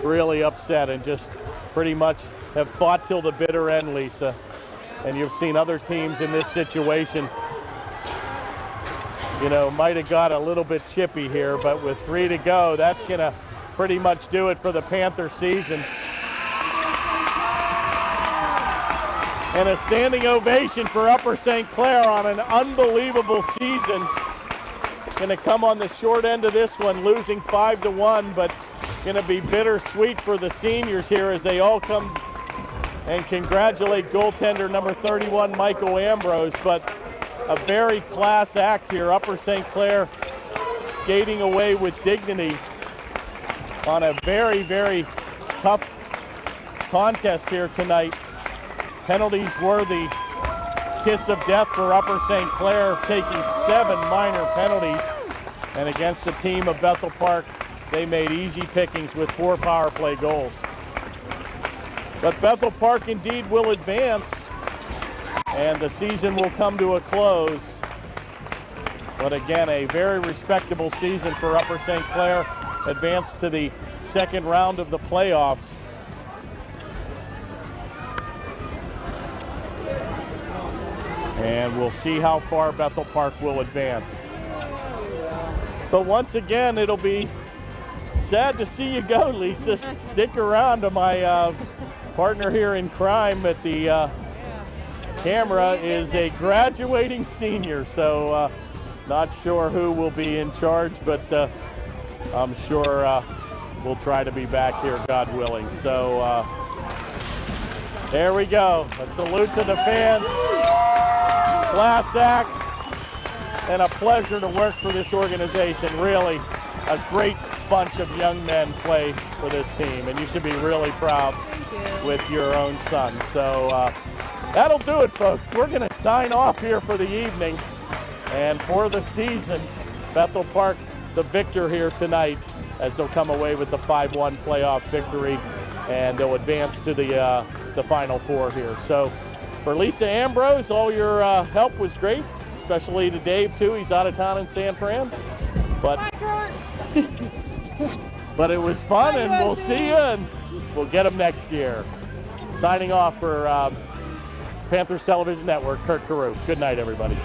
really upset and just pretty much have fought till the bitter end, Lisa. And you've seen other teams in this situation, you know, might have got a little bit chippy here, but with 3 to go, that's going to pretty much do it for the Panther season. And a standing ovation for Upper St. Clair on an unbelievable season. Going to come on the short end of this one, losing 5-1, but going to be bittersweet for the seniors here as they all come and congratulate goaltender number 31, Michael Ambrose. But a very class act here. Upper St. Clair skating away with dignity on a very, very tough contest here tonight. Penalties were the kiss of death for Upper St. Clair, taking 7 minor penalties. And against the team of Bethel Park, they made easy pickings with 4 power play goals. But Bethel Park indeed will advance, and the season will come to a close. But again, a very respectable season for Upper St. Clair, advanced to the second round of the playoffs. And we'll see how far Bethel Park will advance. But once again, it'll be sad to see you go, Lisa. Stick around to my partner here in crime at the camera is a graduating senior. So not sure who will be in charge, but I'm sure we'll try to be back here, God willing. So there we go. A salute to the fans. Class act, and a pleasure to work for this organization. Really a great bunch of young men play for this team, and you should be really proud with your own son. So that'll do it, folks. We're going to sign off here for the evening, and for the season, Bethel Park the victor here tonight as they'll come away with the 5-1 playoff victory, and they'll advance to the Final Four here. So for Lisa Ambrose, all your help was great, especially to Dave, too. He's out of town in San Fran. But but it was fun, and we'll see you, and we'll get them next year. Signing off for Panthers Television Network, Kurt Carew. Good night, everybody.